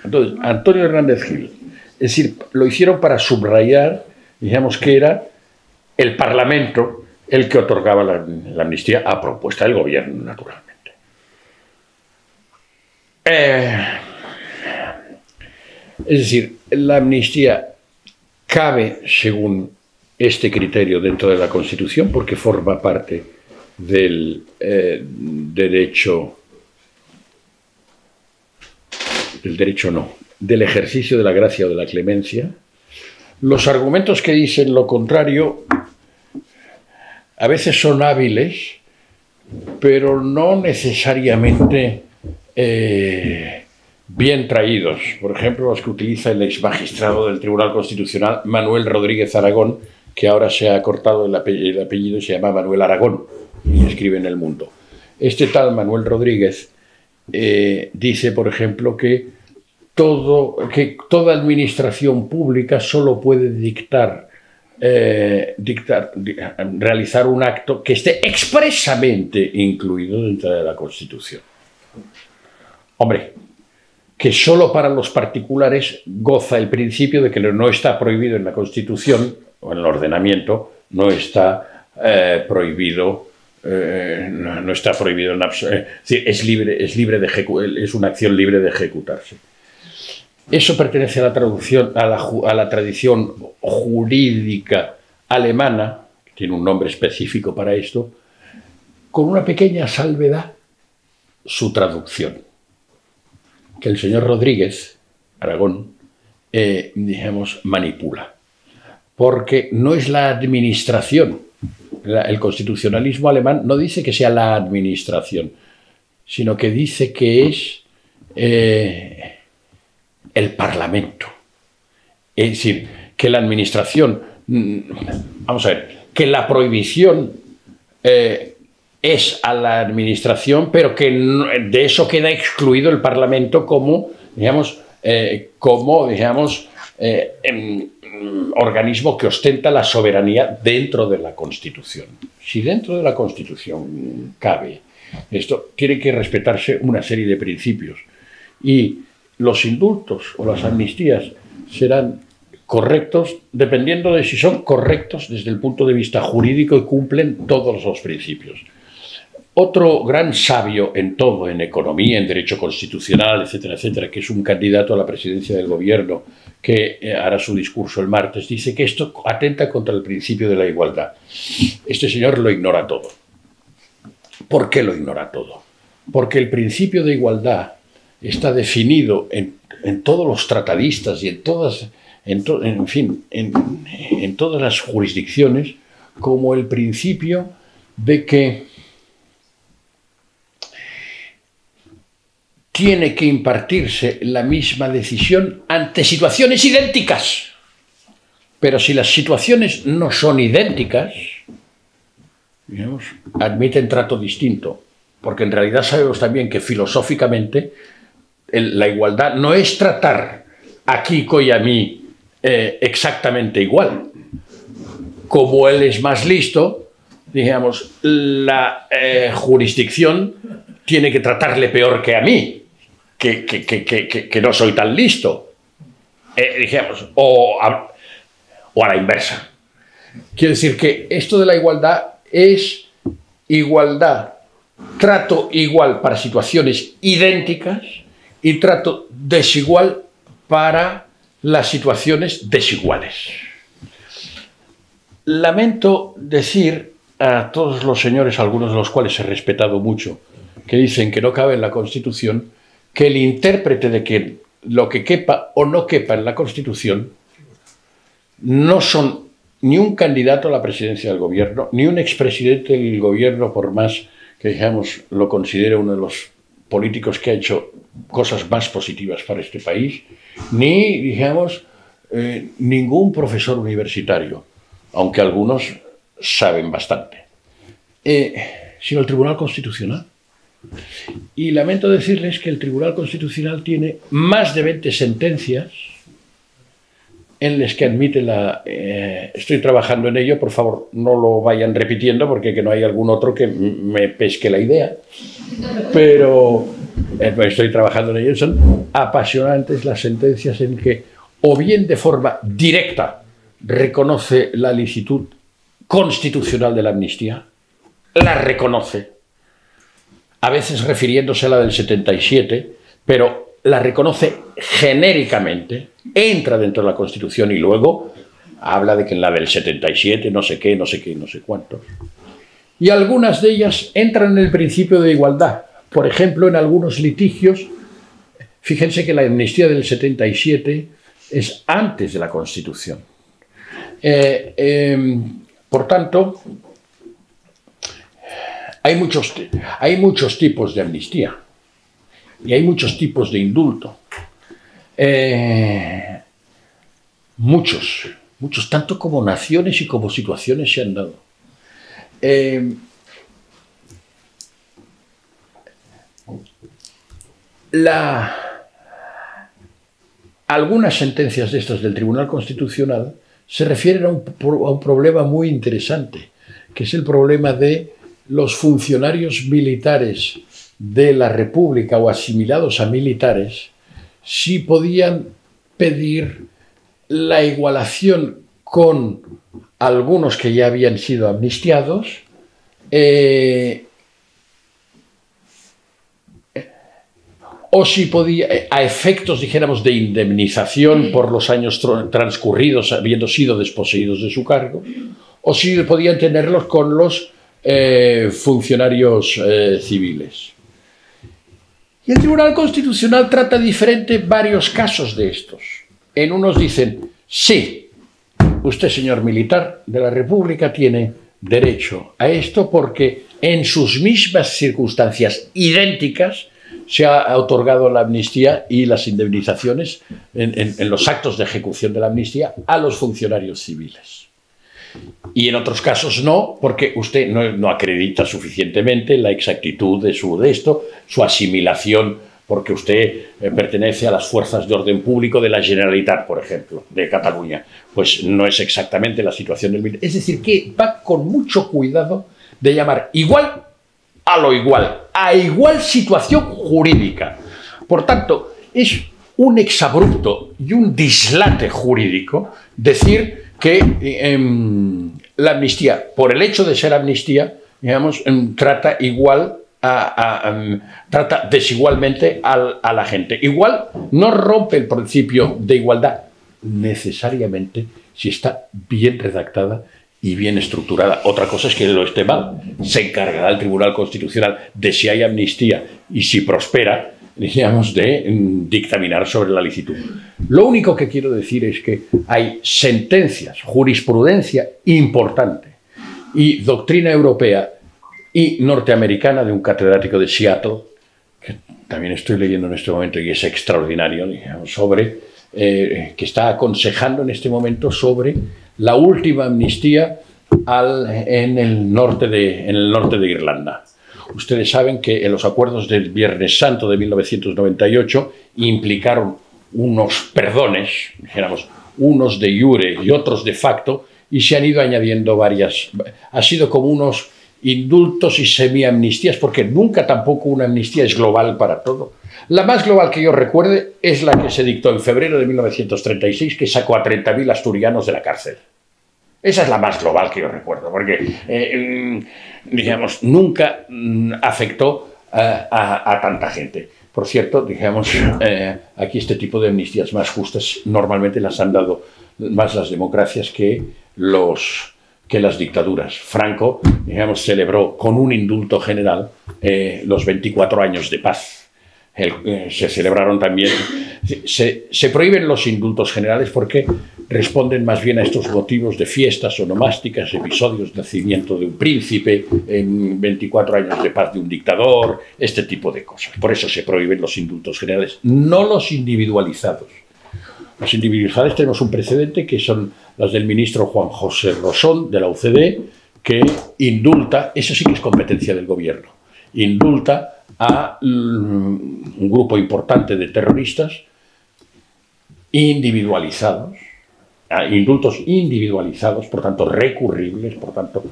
Entonces, Antonio Hernández Gil. Es decir, lo hicieron para subrayar, digamos, que era el Parlamento el que otorgaba la amnistía a propuesta del gobierno, naturalmente. Es decir, la amnistía cabe según este criterio dentro de la Constitución porque forma parte del del ejercicio de la gracia o de la clemencia. Los argumentos que dicen lo contrario a veces son hábiles, pero no necesariamente bien traídos. Por ejemplo, los que utiliza el ex magistrado del Tribunal Constitucional, Manuel Rodríguez Aragón, que ahora se ha cortado el apellido y se llama Manuel Aragón, y escribe en El Mundo. Este tal Manuel Rodríguez dice, por ejemplo, que toda administración pública solo puede realizar un acto que esté expresamente incluido dentro de la Constitución. Hombre, que solo para los particulares goza el principio de que no está prohibido en la Constitución o en el ordenamiento, no está prohibido. No está prohibido en absoluto. Es una acción libre de ejecutarse. Eso pertenece a la tradición jurídica alemana, que tiene un nombre específico para esto, con una pequeña salvedad, su traducción, que el señor Rodríguez Aragón, digamos, manipula, porque no es la administración. El constitucionalismo alemán no dice que sea la administración, sino que dice que es el Parlamento. Es decir, que la administración, vamos a ver, que la prohibición es a la administración, pero que de eso queda excluido el Parlamento como organismo que ostenta la soberanía dentro de la Constitución. Si dentro de la Constitución cabe esto, tiene que respetarse una serie de principios. Y los indultos o las amnistías serán correctos dependiendo de si son correctos desde el punto de vista jurídico y cumplen todos los principios. Otro gran sabio en todo, en economía, en derecho constitucional, etcétera, etcétera, que es un candidato a la presidencia del gobierno que hará su discurso el martes, dice que esto atenta contra el principio de la igualdad. Este señor lo ignora todo. ¿Por qué lo ignora todo? Porque el principio de igualdad está definido en todos los tratadistas y en todas las jurisdicciones como el principio de que tiene que impartirse la misma decisión ante situaciones idénticas. Pero si las situaciones no son idénticas, digamos, admiten trato distinto. Porque en realidad sabemos también que filosóficamente la igualdad no es tratar a Kiko y a mí exactamente igual. Como él es más listo, digamos, la jurisdicción tiene que tratarle peor que a mí, que no soy tan listo. Digamos, o a la inversa. Quiero decir que esto de la igualdad es igualdad, trato igual para situaciones idénticas y trato desigual para las situaciones desiguales. Lamento decir a todos los señores, algunos de los cuales he respetado mucho, que dicen que no cabe en la Constitución, que el intérprete de que lo que quepa o no quepa en la Constitución no son ni un candidato a la presidencia del gobierno, ni un expresidente del gobierno, por más que, digamos, lo considere uno de los políticos que ha hecho cosas más positivas para este país, ni, digamos, ningún profesor universitario, aunque algunos saben bastante, sino el Tribunal Constitucional. Y lamento decirles que el Tribunal Constitucional tiene más de 20 sentencias en las que admite estoy trabajando en ello, por favor no lo vayan repitiendo porque que no hay algún otro que me pesque la idea, pero estoy trabajando en ello. Son apasionantes las sentencias en que o bien de forma directa reconoce la licitud constitucional de la amnistía, la reconoce, a veces refiriéndose a la del 77, pero la reconoce genéricamente, entra dentro de la Constitución y luego habla de que en la del 77 no sé qué, no sé qué, no sé cuántos. Y algunas de ellas entran en el principio de igualdad. Por ejemplo, en algunos litigios, fíjense que la amnistía del 77 es antes de la Constitución. Por tanto, hay muchos tipos de amnistía y hay muchos tipos de indulto. Muchos, tanto como naciones y como situaciones se han dado. Algunas sentencias de estas del Tribunal Constitucional se refieren a un problema muy interesante, que es el problema de los funcionarios militares de la República o asimilados a militares, si podían pedir la igualación con algunos que ya habían sido amnistiados, o si podía, a efectos, dijéramos, de indemnización por los años transcurridos habiendo sido desposeídos de su cargo, o si podían tenerlos con los funcionarios civiles. Y el Tribunal Constitucional trata diferente varios casos de estos. En unos dicen, sí, usted, señor militar de la República, tiene derecho a esto porque en sus mismas circunstancias idénticas se ha otorgado la amnistía y las indemnizaciones en los actos de ejecución de la amnistía a los funcionarios civiles. Y en otros casos no, porque usted no acredita suficientemente la exactitud de su asimilación, porque usted pertenece a las fuerzas de orden público de la Generalitat, por ejemplo, de Cataluña. Pues no es exactamente la situación del militar. Es decir, que va con mucho cuidado de llamar igual a lo igual, a igual situación jurídica. Por tanto, es un exabrupto y un dislate jurídico decir que la amnistía, por el hecho de ser amnistía, digamos, trata desigualmente a la gente. Igual no rompe el principio de igualdad necesariamente si está bien redactada y bien estructurada. Otra cosa es que lo esté mal. Se encargará el Tribunal Constitucional de si hay amnistía y si prospera, digamos, de dictaminar sobre la licitud. Lo único que quiero decir es que hay sentencias, jurisprudencia importante y doctrina europea y norteamericana de un catedrático de Seattle, que también estoy leyendo en este momento y es extraordinario, digamos, que está aconsejando en este momento sobre la última amnistía en el norte de Irlanda. Ustedes saben que en los acuerdos del Viernes Santo de 1998 implicaron unos perdones, dijéramos, unos de iure y otros de facto, y se han ido añadiendo varias. Ha sido como unos indultos y semi-amnistías, porque nunca tampoco una amnistía es global para todo. La más global que yo recuerde es la que se dictó en febrero de 1936, que sacó a 30.000 asturianos de la cárcel. Esa es la más global que yo recuerdo, porque, digamos, nunca afectó a tanta gente. Por cierto, digamos, aquí este tipo de amnistías más justas normalmente las han dado más las democracias que las dictaduras. Franco, digamos, celebró con un indulto general los 24 años de paz. Se celebraron también. Se prohíben los indultos generales porque responden más bien a estos motivos de fiestas onomásticas, episodios de nacimiento de un príncipe, en 24 años de paz de un dictador, este tipo de cosas. Por eso se prohíben los indultos generales, no los individualizados. Los individualizados tenemos un precedente que son las del ministro Juan José Rosón de la UCD, que indulta, eso sí que es competencia del gobierno, indulta a un grupo importante de terroristas individualizados, a indultos individualizados, por tanto recurribles, por tanto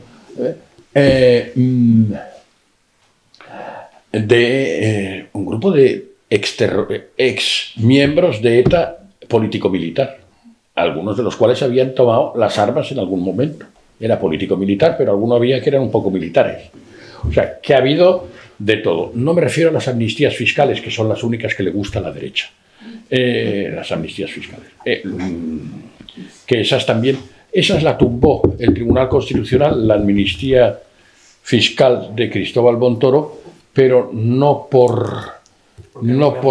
de un grupo de ex miembros de ETA político-militar, algunos de los cuales habían tomado las armas en algún momento. era político-militar, pero alguno había que eran un poco militares. O sea, que ha habido de todo. No me refiero a las amnistías fiscales, que son las únicas que le gusta a la derecha. Las amnistías fiscales. Que esas también, esas la tumbó el Tribunal Constitucional, la amnistía fiscal de Cristóbal Montoro, pero no por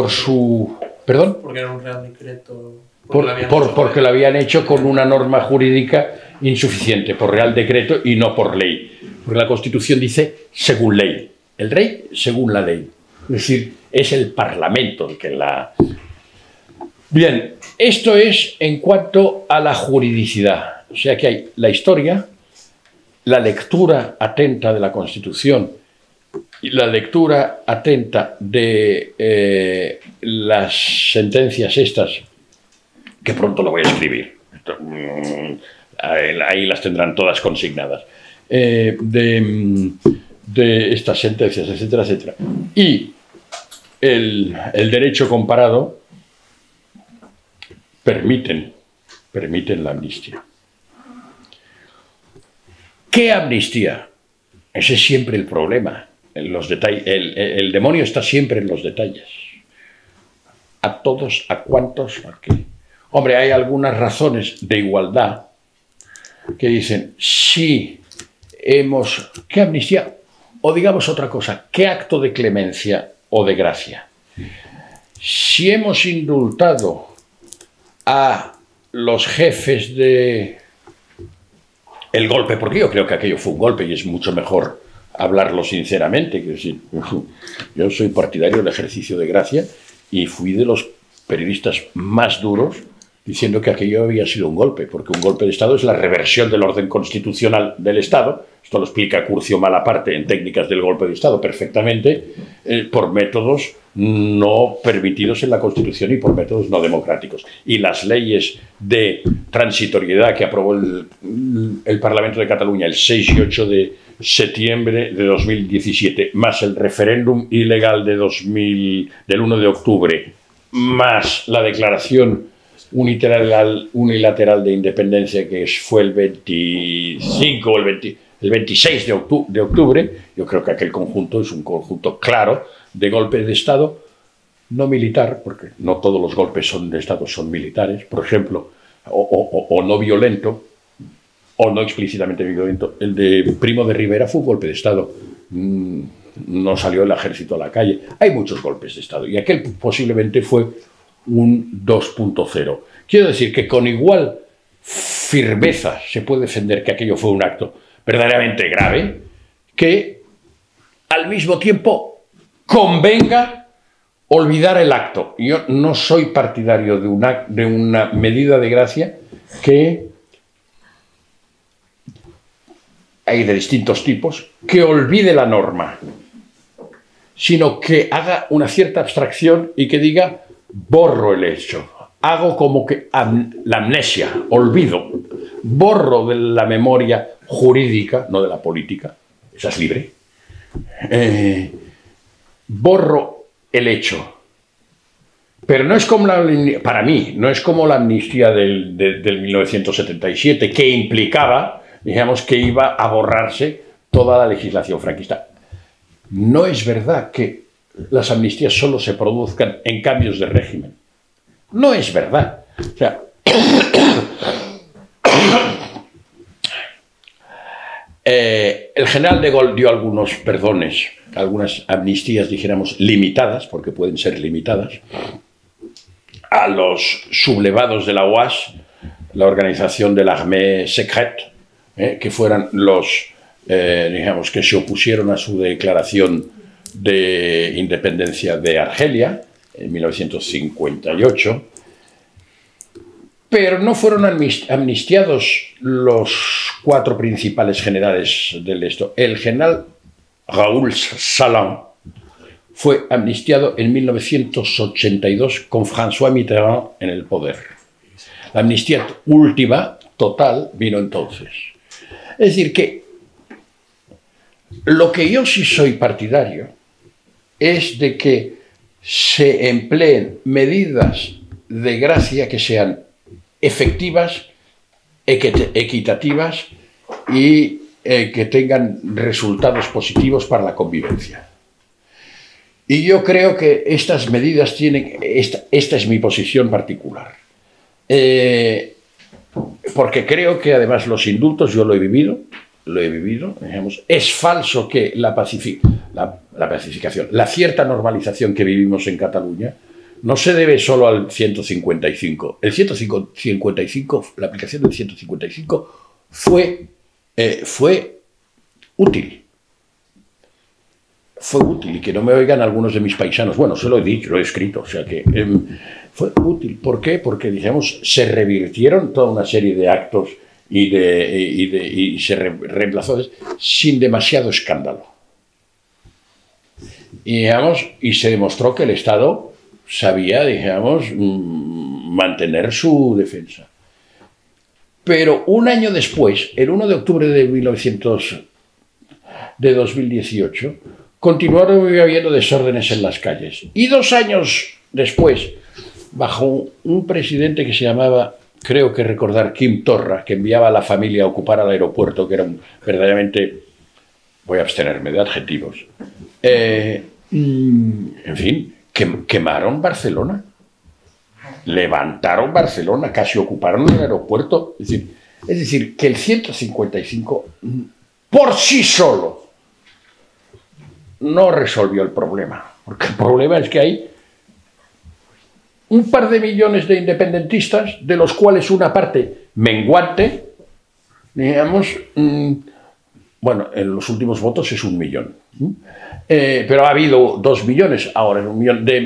su... ¿Perdón? Porque era un real decreto... Porque lo habían hecho con una norma jurídica insuficiente, por real decreto y no por ley. Porque la Constitución dice según ley. El rey según la ley. Es decir, es el Parlamento el que la... Bien, esto es en cuanto a la juridicidad. O sea que hay la historia, la lectura atenta de la Constitución y la lectura atenta de las sentencias estas, que pronto lo voy a escribir. Ahí las tendrán todas consignadas. De estas sentencias, etcétera, etcétera. Y el derecho comparado permiten la amnistía. ¿Qué amnistía? Ese es siempre el problema. Los detalles, el demonio está siempre en los detalles. ¿A todos? ¿A cuántos? ¿A qué? Hombre, hay algunas razones de igualdad que dicen, sí, hemos... ¿Qué amnistía? O digamos otra cosa, ¿qué acto de clemencia o de gracia? Si hemos indultado a los jefes de el golpe, porque yo creo que aquello fue un golpe y es mucho mejor hablarlo sinceramente, que decir, yo soy partidario del ejercicio de gracia y fui de los periodistas más duros diciendo que aquello había sido un golpe, porque un golpe de Estado es la reversión del orden constitucional del Estado. Esto lo explica Curcio Malaparte en Técnicas del golpe de Estado perfectamente, por métodos no permitidos en la Constitución y por métodos no democráticos. Y las leyes de transitoriedad que aprobó el Parlamento de Cataluña el 6 y 8 de septiembre de 2017, más el referéndum ilegal de del 1 de octubre, más la declaración unilateral de independencia que fue el 25 o el 26 de octubre, yo creo que aquel conjunto es un conjunto claro de golpe de Estado, no militar, porque no todos los golpes de Estado son militares, por ejemplo, o no violento, o no explícitamente violento. El de Primo de Rivera fue un golpe de Estado, no salió el ejército a la calle. Hay muchos golpes de Estado, y aquel posiblemente fue un 2.0. Quiero decir que con igual firmeza se puede defender que aquello fue un acto verdaderamente grave, que al mismo tiempo convenga olvidar el acto. Yo no soy partidario de una medida de gracia que hay de distintos tipos, que olvide la norma, sino que haga una cierta abstracción y que diga borro el hecho, hago como que la amnesia, olvido, borro de la memoria jurídica, no de la política, esa es libre, borro el hecho. Pero no es como para mí, no es como la amnistía del 1977, que implicaba, digamos, que iba a borrarse toda la legislación franquista. No es verdad que las amnistías solo se produzcan en cambios de régimen. No es verdad. O sea, el general de Gaulle dio algunos perdones, algunas amnistías, dijéramos, limitadas, porque pueden ser limitadas, a los sublevados de la OAS, la organización de l'Armée Secrète, que fueran los, digamos, que se opusieron a su declaración de independencia de Argelia en 1958, pero no fueron amnistiados los 4 principales generales del esto. El general Raoul Salan fue amnistiado en 1982 con François Mitterrand en el poder. La amnistía última, total, vino entonces. Es decir, que lo que yo sí soy partidario es de que se empleen medidas de gracia que sean efectivas, equitativas y que tengan resultados positivos para la convivencia. Y yo creo que estas medidas tienen, esta es mi posición particular, porque creo que además los indultos, yo lo he vivido, digamos, es falso que la pacificación, la cierta normalización que vivimos en Cataluña, no se debe solo al 155. El 155, la aplicación del 155 fue útil. Fue útil, y que no me oigan algunos de mis paisanos. Bueno, se lo he dicho, lo he escrito, o sea que fue útil. ¿Por qué? Porque, digamos, se revirtieron toda una serie de actos y se reemplazó sin demasiado escándalo. Y, digamos, y se demostró que el Estado sabía, digamos, mantener su defensa. Pero un año después, el 1 de octubre de 2018, continuaron habiendo desórdenes en las calles. Y 2 años después, bajo un presidente que se llamaba, creo que recordar, Quim Torra, que enviaba a la familia a ocupar el aeropuerto, que era verdaderamente, voy a abstenerme de adjetivos, en fin, quemaron Barcelona, levantaron Barcelona, casi ocuparon el aeropuerto. Es decir, que el 155 por sí solo no resolvió el problema, porque el problema es que hay un par de millones de independentistas, de los cuales una parte menguante, digamos, bueno, en los últimos votos es 1 millón, pero ha habido 2 millones, ahora es 1 millón de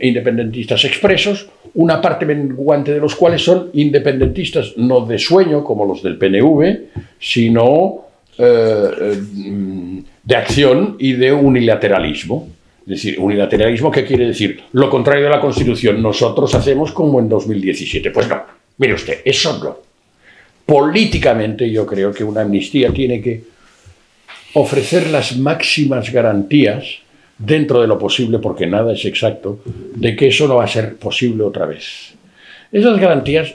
independentistas expresos, una parte menguante de los cuales son independentistas no de sueño, como los del PNV, sino de acción y de unilateralismo. Es decir, unilateralismo, ¿qué quiere decir? Lo contrario de la Constitución. Nosotros hacemos como en 2017. Pues no, mire usted, eso no. Políticamente yo creo que una amnistía tiene que ofrecer las máximas garantías, dentro de lo posible, porque nada es exacto, de que eso no va a ser posible otra vez. Esas garantías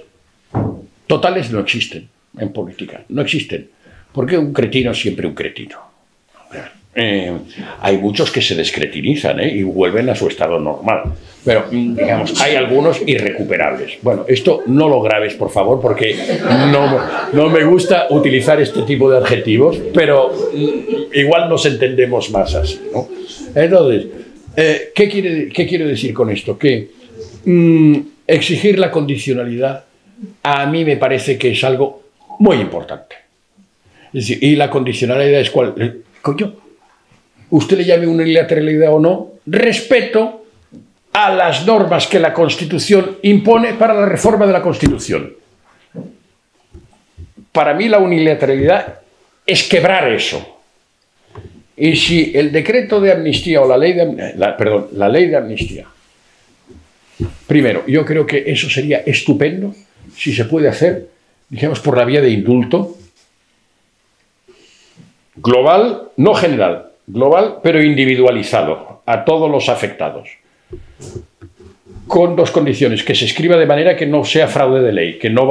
totales no existen en política, no existen, porque un cretino es siempre un cretino. Hay muchos que se descretinizan y vuelven a su estado normal, pero digamos, hay algunos irrecuperables. Bueno, esto no lo grabes, por favor, porque no me gusta utilizar este tipo de adjetivos, pero igual nos entendemos más así, ¿no? Entonces, ¿qué quiero decir con esto? Que exigir la condicionalidad a mí me parece que es algo muy importante. Es decir, y la condicionalidad es cuál, coño, usted le llame unilateralidad o no, respeto a las normas que la Constitución impone para la reforma de la Constitución. Para mí la unilateralidad es quebrar eso. Y si el decreto de amnistía o la ley de amnistía, primero, yo creo que eso sería estupendo si se puede hacer, digamos, por la vía de indulto, global, no general, global, pero individualizado a todos los afectados, con 2 condiciones: que se escriba de manera que no sea fraude de ley, que no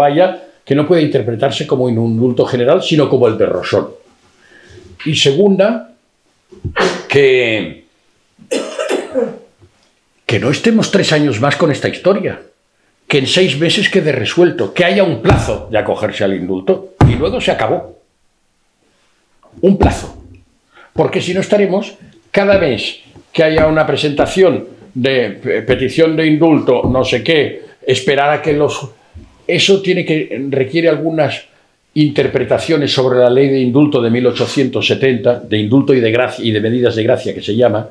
pueda interpretarse como un indulto general, sino como el de Rosón. Y segunda, que no estemos 3 años más con esta historia, que en 6 meses quede resuelto, que haya un plazo de acogerse al indulto y luego se acabó. Un plazo. Porque si no estaremos, cada vez que haya una presentación de petición de indulto, no sé qué, esperar a que eso requiere algunas interpretaciones sobre la ley de indulto de 1870, de indulto y de gracia y de medidas de gracia, que se llama,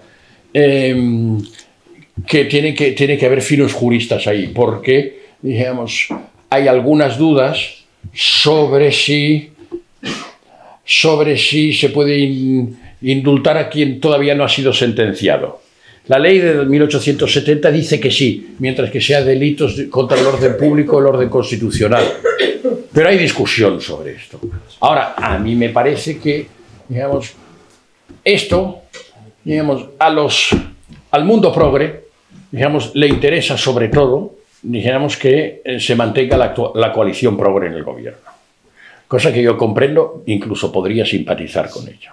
que tiene que haber finos juristas ahí, porque, digamos, hay algunas dudas sobre si se puede indultar a quien todavía no ha sido sentenciado. La ley de 1870 dice que sí, mientras que sea delitos contra el orden público o el orden constitucional. Pero hay discusión sobre esto. Ahora, a mí me parece que, digamos, esto, digamos, al mundo progre, digamos, le interesa sobre todo, digamos, que se mantenga la coalición progre en el gobierno. cosa que yo comprendo, incluso podría simpatizar con ello.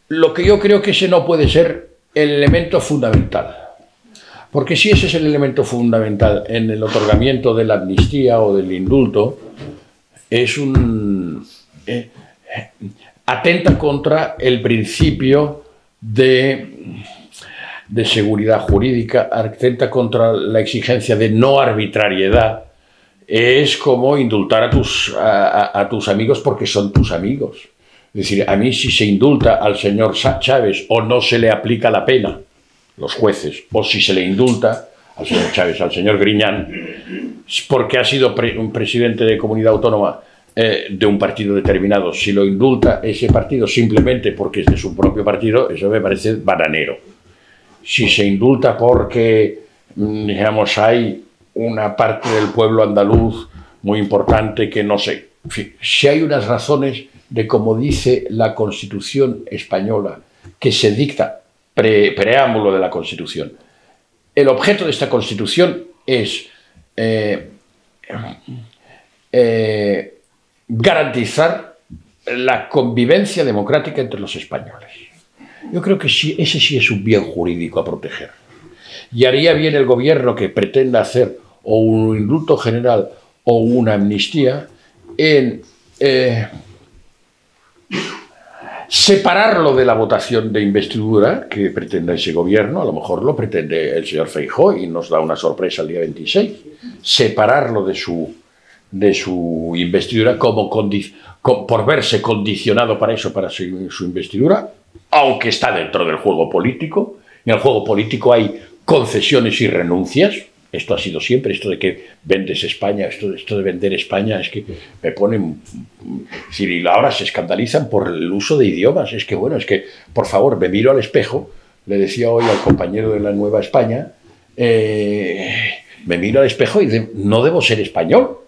Lo que yo creo que ese no puede ser el elemento fundamental. Porque si ese es el elemento fundamental en el otorgamiento de la amnistía o del indulto, es atenta contra el principio de seguridad jurídica, atenta contra la exigencia de no arbitrariedad. Es como indultar a tus amigos porque son tus amigos. Es decir, a mí si se indulta al señor Chávez o no se le aplica la pena, los jueces, o si se le indulta al señor Chávez, al señor Griñán, porque ha sido un presidente de comunidad autónoma de un partido determinado, si lo indulta ese partido simplemente porque es de su propio partido, eso me parece bananero. Si se indulta porque, digamos, hay una parte del pueblo andaluz muy importante que no sé, en fin, si hay unas razones de, como dice la Constitución española, que se dicta, preámbulo de la Constitución. El objeto de esta Constitución es garantizar la convivencia democrática entre los españoles. Yo creo que sí, ese sí es un bien jurídico a proteger. Y haría bien el gobierno que pretenda hacer o un indulto general o una amnistía en separarlo de la votación de investidura que pretenda ese gobierno. A lo mejor lo pretende el señor Feijóo y nos da una sorpresa el día 26. Separarlo de su investidura por verse condicionado para eso, para su investidura, aunque está dentro del juego político. En el juego político hay concesiones y renuncias. Esto ha sido siempre, esto de que vendes España, esto de vender España, es que me ponen... Y ahora se escandalizan por el uso de idiomas. Es que, bueno, es que, por favor, me miro al espejo, le decía hoy al compañero de la Nueva España, me miro al espejo y no debo ser español.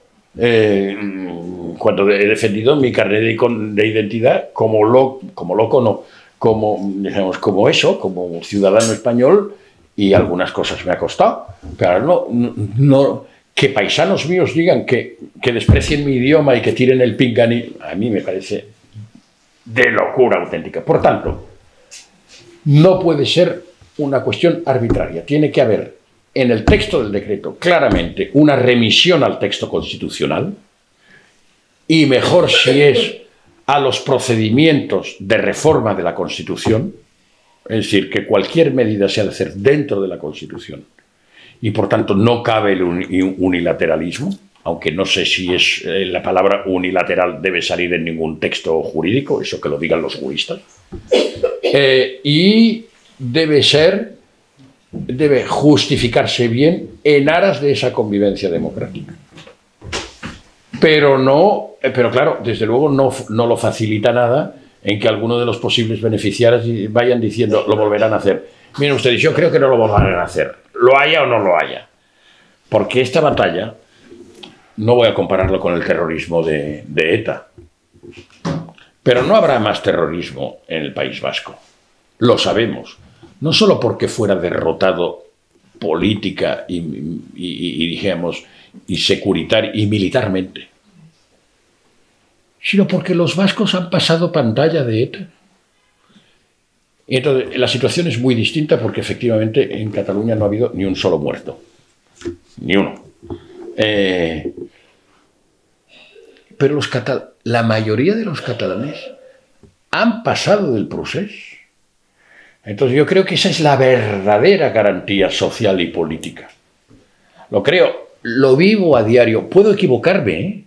Cuando he defendido mi carnet de identidad como loco, no, como ciudadano español, y algunas cosas me ha costado, pero no que paisanos míos digan que desprecien mi idioma y que tiren el pinganillo, a mí me parece de locura auténtica. Por tanto, no puede ser una cuestión arbitraria, tiene que haber en el texto del decreto claramente una remisión al texto constitucional, y mejor si es a los procedimientos de reforma de la Constitución. Es decir, que cualquier medida se ha de hacer dentro de la Constitución y, por tanto, no cabe el unilateralismo, aunque no sé si la palabra unilateral debe salir en ningún texto jurídico, eso que lo digan los juristas, y debe justificarse bien en aras de esa convivencia democrática. Pero claro, desde luego no lo facilita nada en que alguno de los posibles beneficiarios vayan diciendo lo volverán a hacer. Miren ustedes, yo creo que no lo volverán a hacer, lo haya o no lo haya. Porque esta batalla, no voy a compararlo con el terrorismo de ETA, pero no habrá más terrorismo en el País Vasco. Lo sabemos. No solo porque fuera derrotado política y securitaria y militarmente, sino porque los vascos han pasado pantalla de ETA. Y entonces la situación es muy distinta porque efectivamente en Cataluña no ha habido ni un solo muerto. Ni uno. Pero la mayoría de los catalanes han pasado del procés. Entonces yo creo que esa es la verdadera garantía social y política. Lo creo, lo vivo a diario. Puedo equivocarme, ¿eh?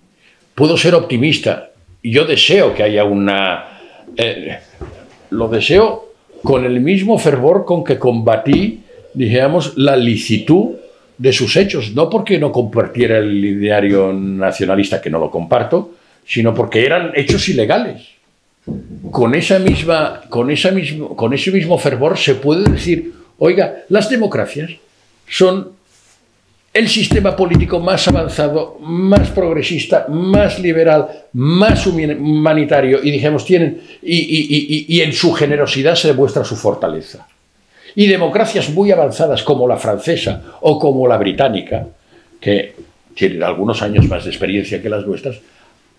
Puedo ser optimista. Yo deseo que haya lo deseo con el mismo fervor con que combatí, digamos, la licitud de sus hechos, no porque no compartiera el ideario nacionalista, que no lo comparto, sino porque eran hechos ilegales. Con ese mismo fervor se puede decir, oiga, las democracias son el sistema político más avanzado, más progresista, más liberal, más humanitario, y digamos, y en su generosidad se demuestra su fortaleza. Y democracias muy avanzadas como la francesa o como la británica, que tienen algunos años más de experiencia que las nuestras,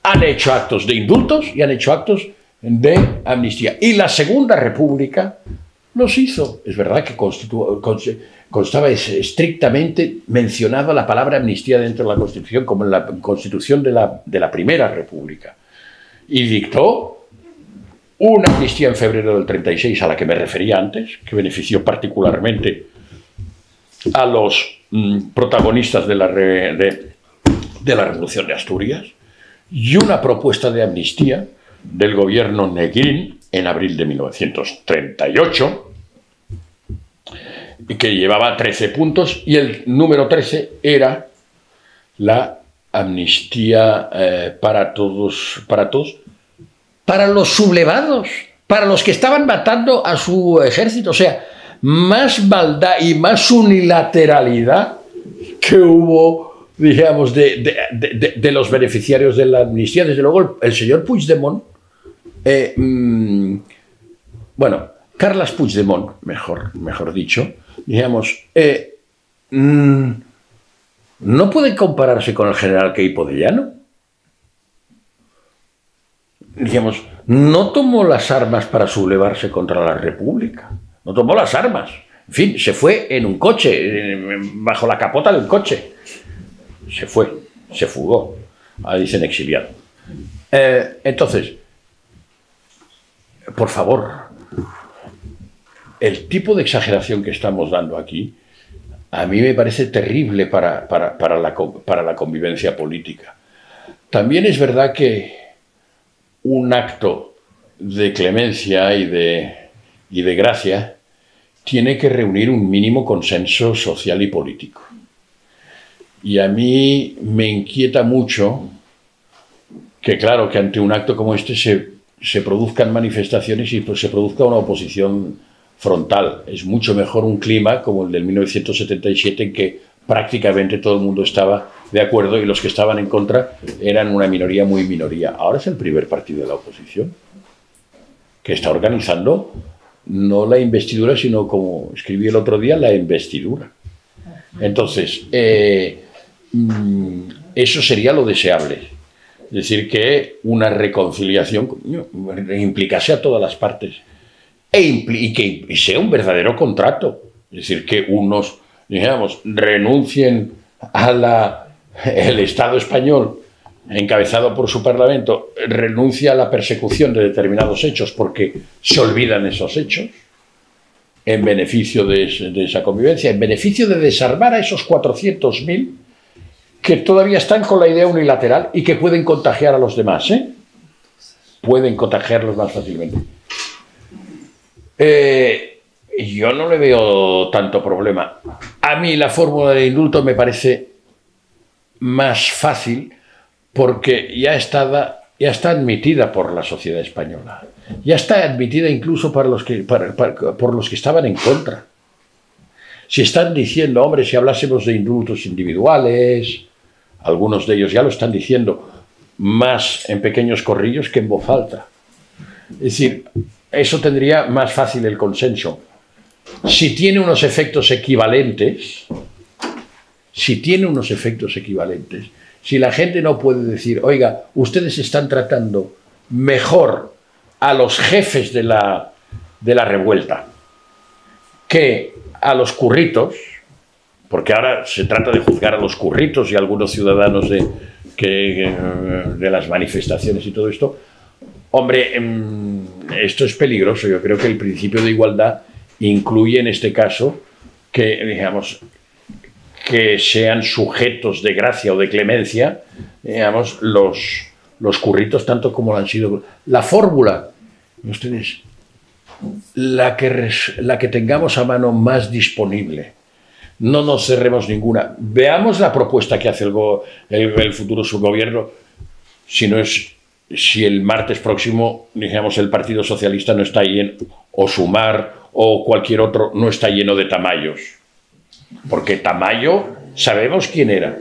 han hecho actos de indultos y han hecho actos de amnistía. Y la Segunda República los hizo. Es verdad que constaba estrictamente mencionada la palabra amnistía dentro de la Constitución, como en la Constitución de la Primera República. Y dictó una amnistía en febrero del 36, a la que me refería antes, que benefició particularmente a los protagonistas de la Revolución de Asturias, y una propuesta de amnistía del gobierno Negrín en abril de 1938, que llevaba 13 puntos, y el número 13 era la amnistía para todos, para los sublevados, para los que estaban matando a su ejército. O sea, más maldad y más unilateralidad que hubo, digamos, de los beneficiarios de la amnistía. Desde luego, el señor Puigdemont, bueno, Carles Puigdemont, mejor dicho, digamos, no puede compararse con el general Queipo de Llano. Digamos, no tomó las armas para sublevarse contra la República. No tomó las armas. En fin, se fue en un coche, bajo la capota del coche. Se fue, se fugó. Ahí dicen exiliado. Entonces, por favor, el tipo de exageración que estamos dando aquí, a mí me parece terrible para la convivencia política. También es verdad que un acto de clemencia y de gracia tiene que reunir un mínimo consenso social y político. Y a mí me inquieta mucho que, claro, que ante un acto como este se produzcan manifestaciones y pues se produzca una oposición frontal. Es mucho mejor un clima como el del 1977, en que prácticamente todo el mundo estaba de acuerdo y los que estaban en contra eran una minoría muy minoría. Ahora es el primer partido de la oposición que está organizando no la investidura, sino, como escribí el otro día, la investidura. Entonces, eso sería lo deseable. Es decir, que una reconciliación implicase a todas las partes y que sea un verdadero contrato. Es decir, que unos, digamos, renuncien el Estado español, encabezado por su Parlamento, renuncia a la persecución de determinados hechos porque se olvidan esos hechos, en beneficio de esa convivencia, en beneficio de desarmar a esos 400.000 que todavía están con la idea unilateral y que pueden contagiar a los demás, ¿eh? Pueden contagiarlos más fácilmente. Yo no le veo tanto problema. A mí la fórmula de indulto me parece más fácil, porque ya está admitida por la sociedad española. Ya está admitida incluso por los que estaban en contra. Si están diciendo, hombre, si hablásemos de indultos individuales, algunos de ellos ya lo están diciendo más en pequeños corrillos que en voz alta. Es decir, eso tendría más fácil el consenso. Si tiene unos efectos equivalentes, si la gente no puede decir, oiga, ustedes están tratando mejor a los jefes de la revuelta que a los curritos, porque ahora se trata de juzgar a los curritos y a algunos ciudadanos de las manifestaciones y todo esto, hombre, esto es peligroso. Yo creo que el principio de igualdad incluye en este caso que, digamos, que sean sujetos de gracia o de clemencia, digamos, los curritos tanto como lo han sido. La fórmula, ustedes, la que tengamos a mano más disponible. No nos cerremos ninguna. Veamos la propuesta que hace el futuro subgobierno, si el martes próximo, digamos, el Partido Socialista no está lleno, o Sumar o cualquier otro, no está lleno de Tamayos. Porque Tamayo, sabemos quién era.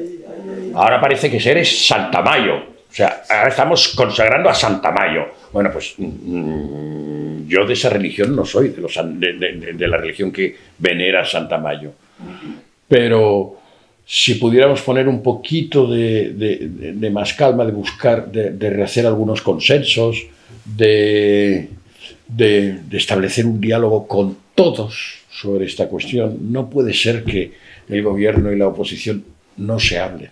Ahora parece que es Santamayo. O sea, ahora estamos consagrando a Santamayo. Bueno, pues yo de esa religión no soy, de la religión que venera a Santamayo. Pero si pudiéramos poner un poquito de más calma, de buscar, de rehacer algunos consensos, de establecer un diálogo con todos sobre esta cuestión. No puede ser que el gobierno y la oposición no se hablen.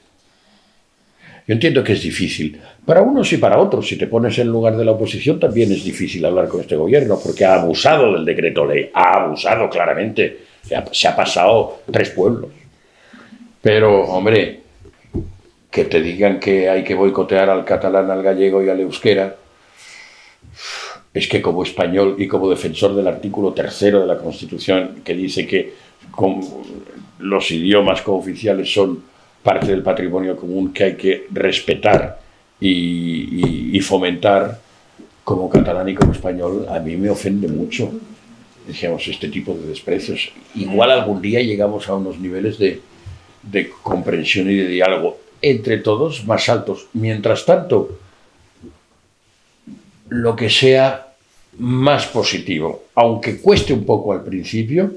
Yo entiendo que es difícil. Para unos y para otros, si te pones en lugar de la oposición, también es difícil hablar con este gobierno, porque ha abusado del decreto ley, ha abusado claramente, se ha pasado 3 pueblos. Pero, hombre, que te digan que hay que boicotear al catalán, al gallego y al euskera, es que como español y como defensor del artículo 3º de la Constitución, que dice que los idiomas cooficiales son parte del patrimonio común que hay que respetar y fomentar, como catalán y como español, a mí me ofende mucho, digamos, este tipo de desprecios. Igual algún día llegamos a unos niveles de comprensión y de diálogo entre todos más altos. Mientras tanto, lo que sea más positivo, aunque cueste un poco al principio,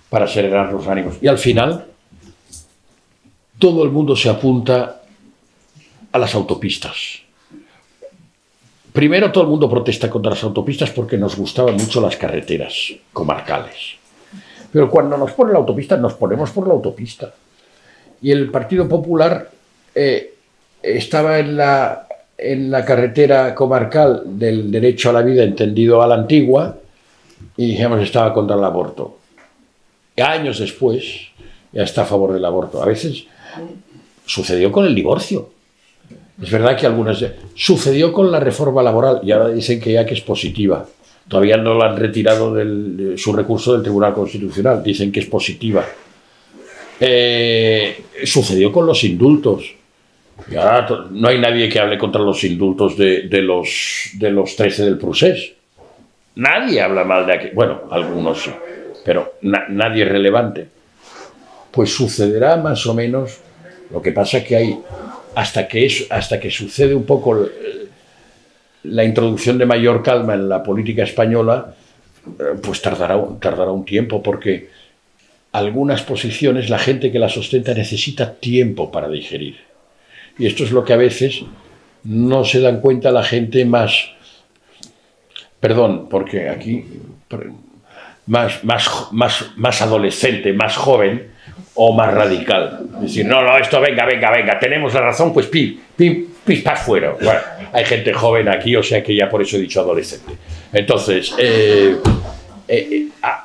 para serenar los ánimos. Y al final, todo el mundo se apunta a las autopistas. Primero, todo el mundo protesta contra las autopistas porque nos gustaban mucho las carreteras comarcales. Pero cuando nos ponen la autopista, nos ponemos por la autopista. Y el Partido Popular estaba en la carretera comarcal del derecho a la vida entendido a la antigua y, dijimos, estaba contra el aborto. Y años después ya está a favor del aborto. A veces sucedió con el divorcio. Es verdad que algunas... Sucedió con la reforma laboral y ahora dicen que ya que es positiva. Todavía no lo han retirado su recurso del Tribunal Constitucional. Dicen que es positiva. Sucedió con los indultos. Y ahora no hay nadie que hable contra los indultos de los 13 del Procés. Nadie habla mal de aquí. Bueno, algunos sí, pero nadie es relevante. Pues sucederá más o menos. Lo que pasa es que hay, hasta que sucede un poco la introducción de mayor calma en la política española, pues tardará un tiempo, porque algunas posiciones la gente que las ostenta necesita tiempo para digerir. Y esto es lo que a veces no se dan cuenta la gente más, perdón, porque aquí más adolescente, más joven o más radical. Es decir, no, esto venga, tenemos la razón, pues paz fuera. Bueno, hay gente joven aquí, o sea que ya por eso he dicho adolescente. Entonces,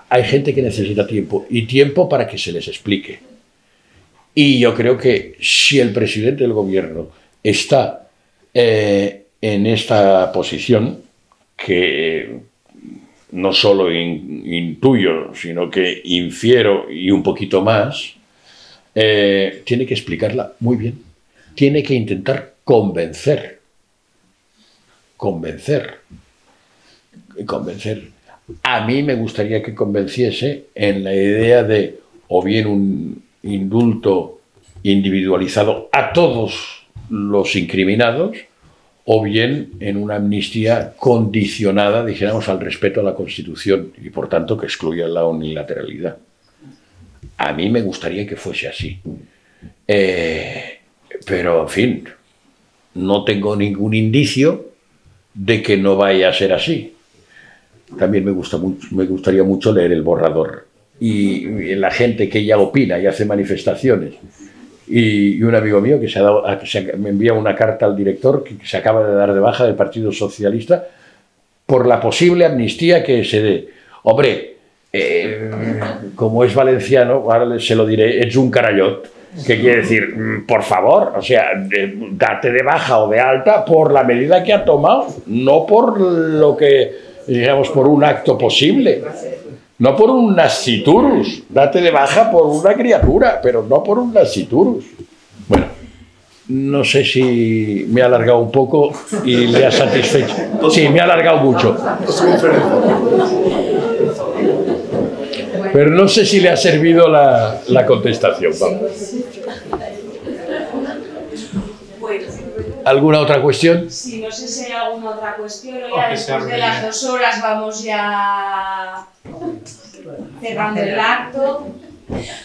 hay gente que necesita tiempo, y tiempo para que se les explique. Y yo creo que si el presidente del gobierno está en esta posición, que no solo intuyo, sino que infiero y un poquito más, tiene que explicarla muy bien. Tiene que intentar convencer. A mí me gustaría que convenciese en la idea de o bien un indulto individualizado a todos los incriminados, o bien en una amnistía condicionada, dijéramos, al respeto a la Constitución y, por tanto, que excluya la unilateralidad. A mí me gustaría que fuese así. Pero, en fin, no tengo ningún indicio de que no vaya a ser así. También me gustaría mucho leer el borrador. Y la gente que ya opina y hace manifestaciones. Y un amigo mío que me envía una carta al director que se acaba de dar de baja del Partido Socialista por la posible amnistía que se dé. Hombre, como es valenciano, ahora se lo diré, es un carallot, que quiere decir, por favor, o sea, date de baja o de alta por la medida que ha tomado, no por lo que, digamos, por un acto posible. No por un nasciturus, date de baja por una criatura, pero no por un nasciturus. Bueno, no sé si me he alargado un poco y le ha satisfecho. Sí, me ha alargado mucho. Pero no sé si le ha servido la contestación. Vamos. ¿Alguna otra cuestión? Sí, no sé si hay alguna otra cuestión. Ya después de las 2 horas vamos ya cerrando el acto.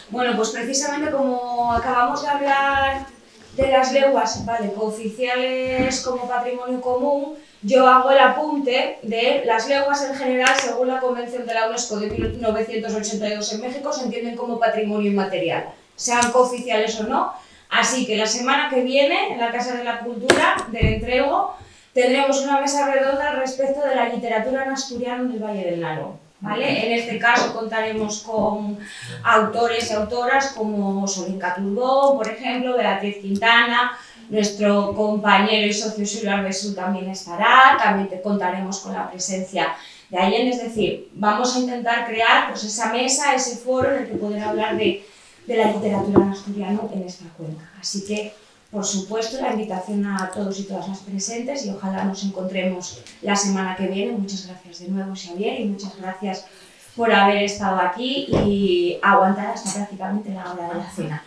Bueno, pues precisamente como acabamos de hablar de las lenguas, vale, cooficiales como patrimonio común, yo hago el apunte de las lenguas en general, según la Convención de la UNESCO de 1982 en México, se entienden como patrimonio inmaterial, sean cooficiales o no. Así que la semana que viene, en la Casa de la Cultura del Entrego, tendremos una mesa redonda al respecto de la literatura en asturiano del Valle del Nalón. ¿Vale? En este caso contaremos con autores y autoras como Solinka Turbón, por ejemplo, Beatriz Quintana, nuestro compañero y socio Silvia Besú también estará, también contaremos con la presencia de Allende, es decir, vamos a intentar crear pues, esa mesa, ese foro en el que poder hablar de la literatura en asturiano en esta cuenca. Así que, por supuesto, la invitación a todos y todas las presentes y ojalá nos encontremos la semana que viene. Muchas gracias de nuevo, Xavier, y muchas gracias por haber estado aquí y aguantar hasta prácticamente la hora de la cena.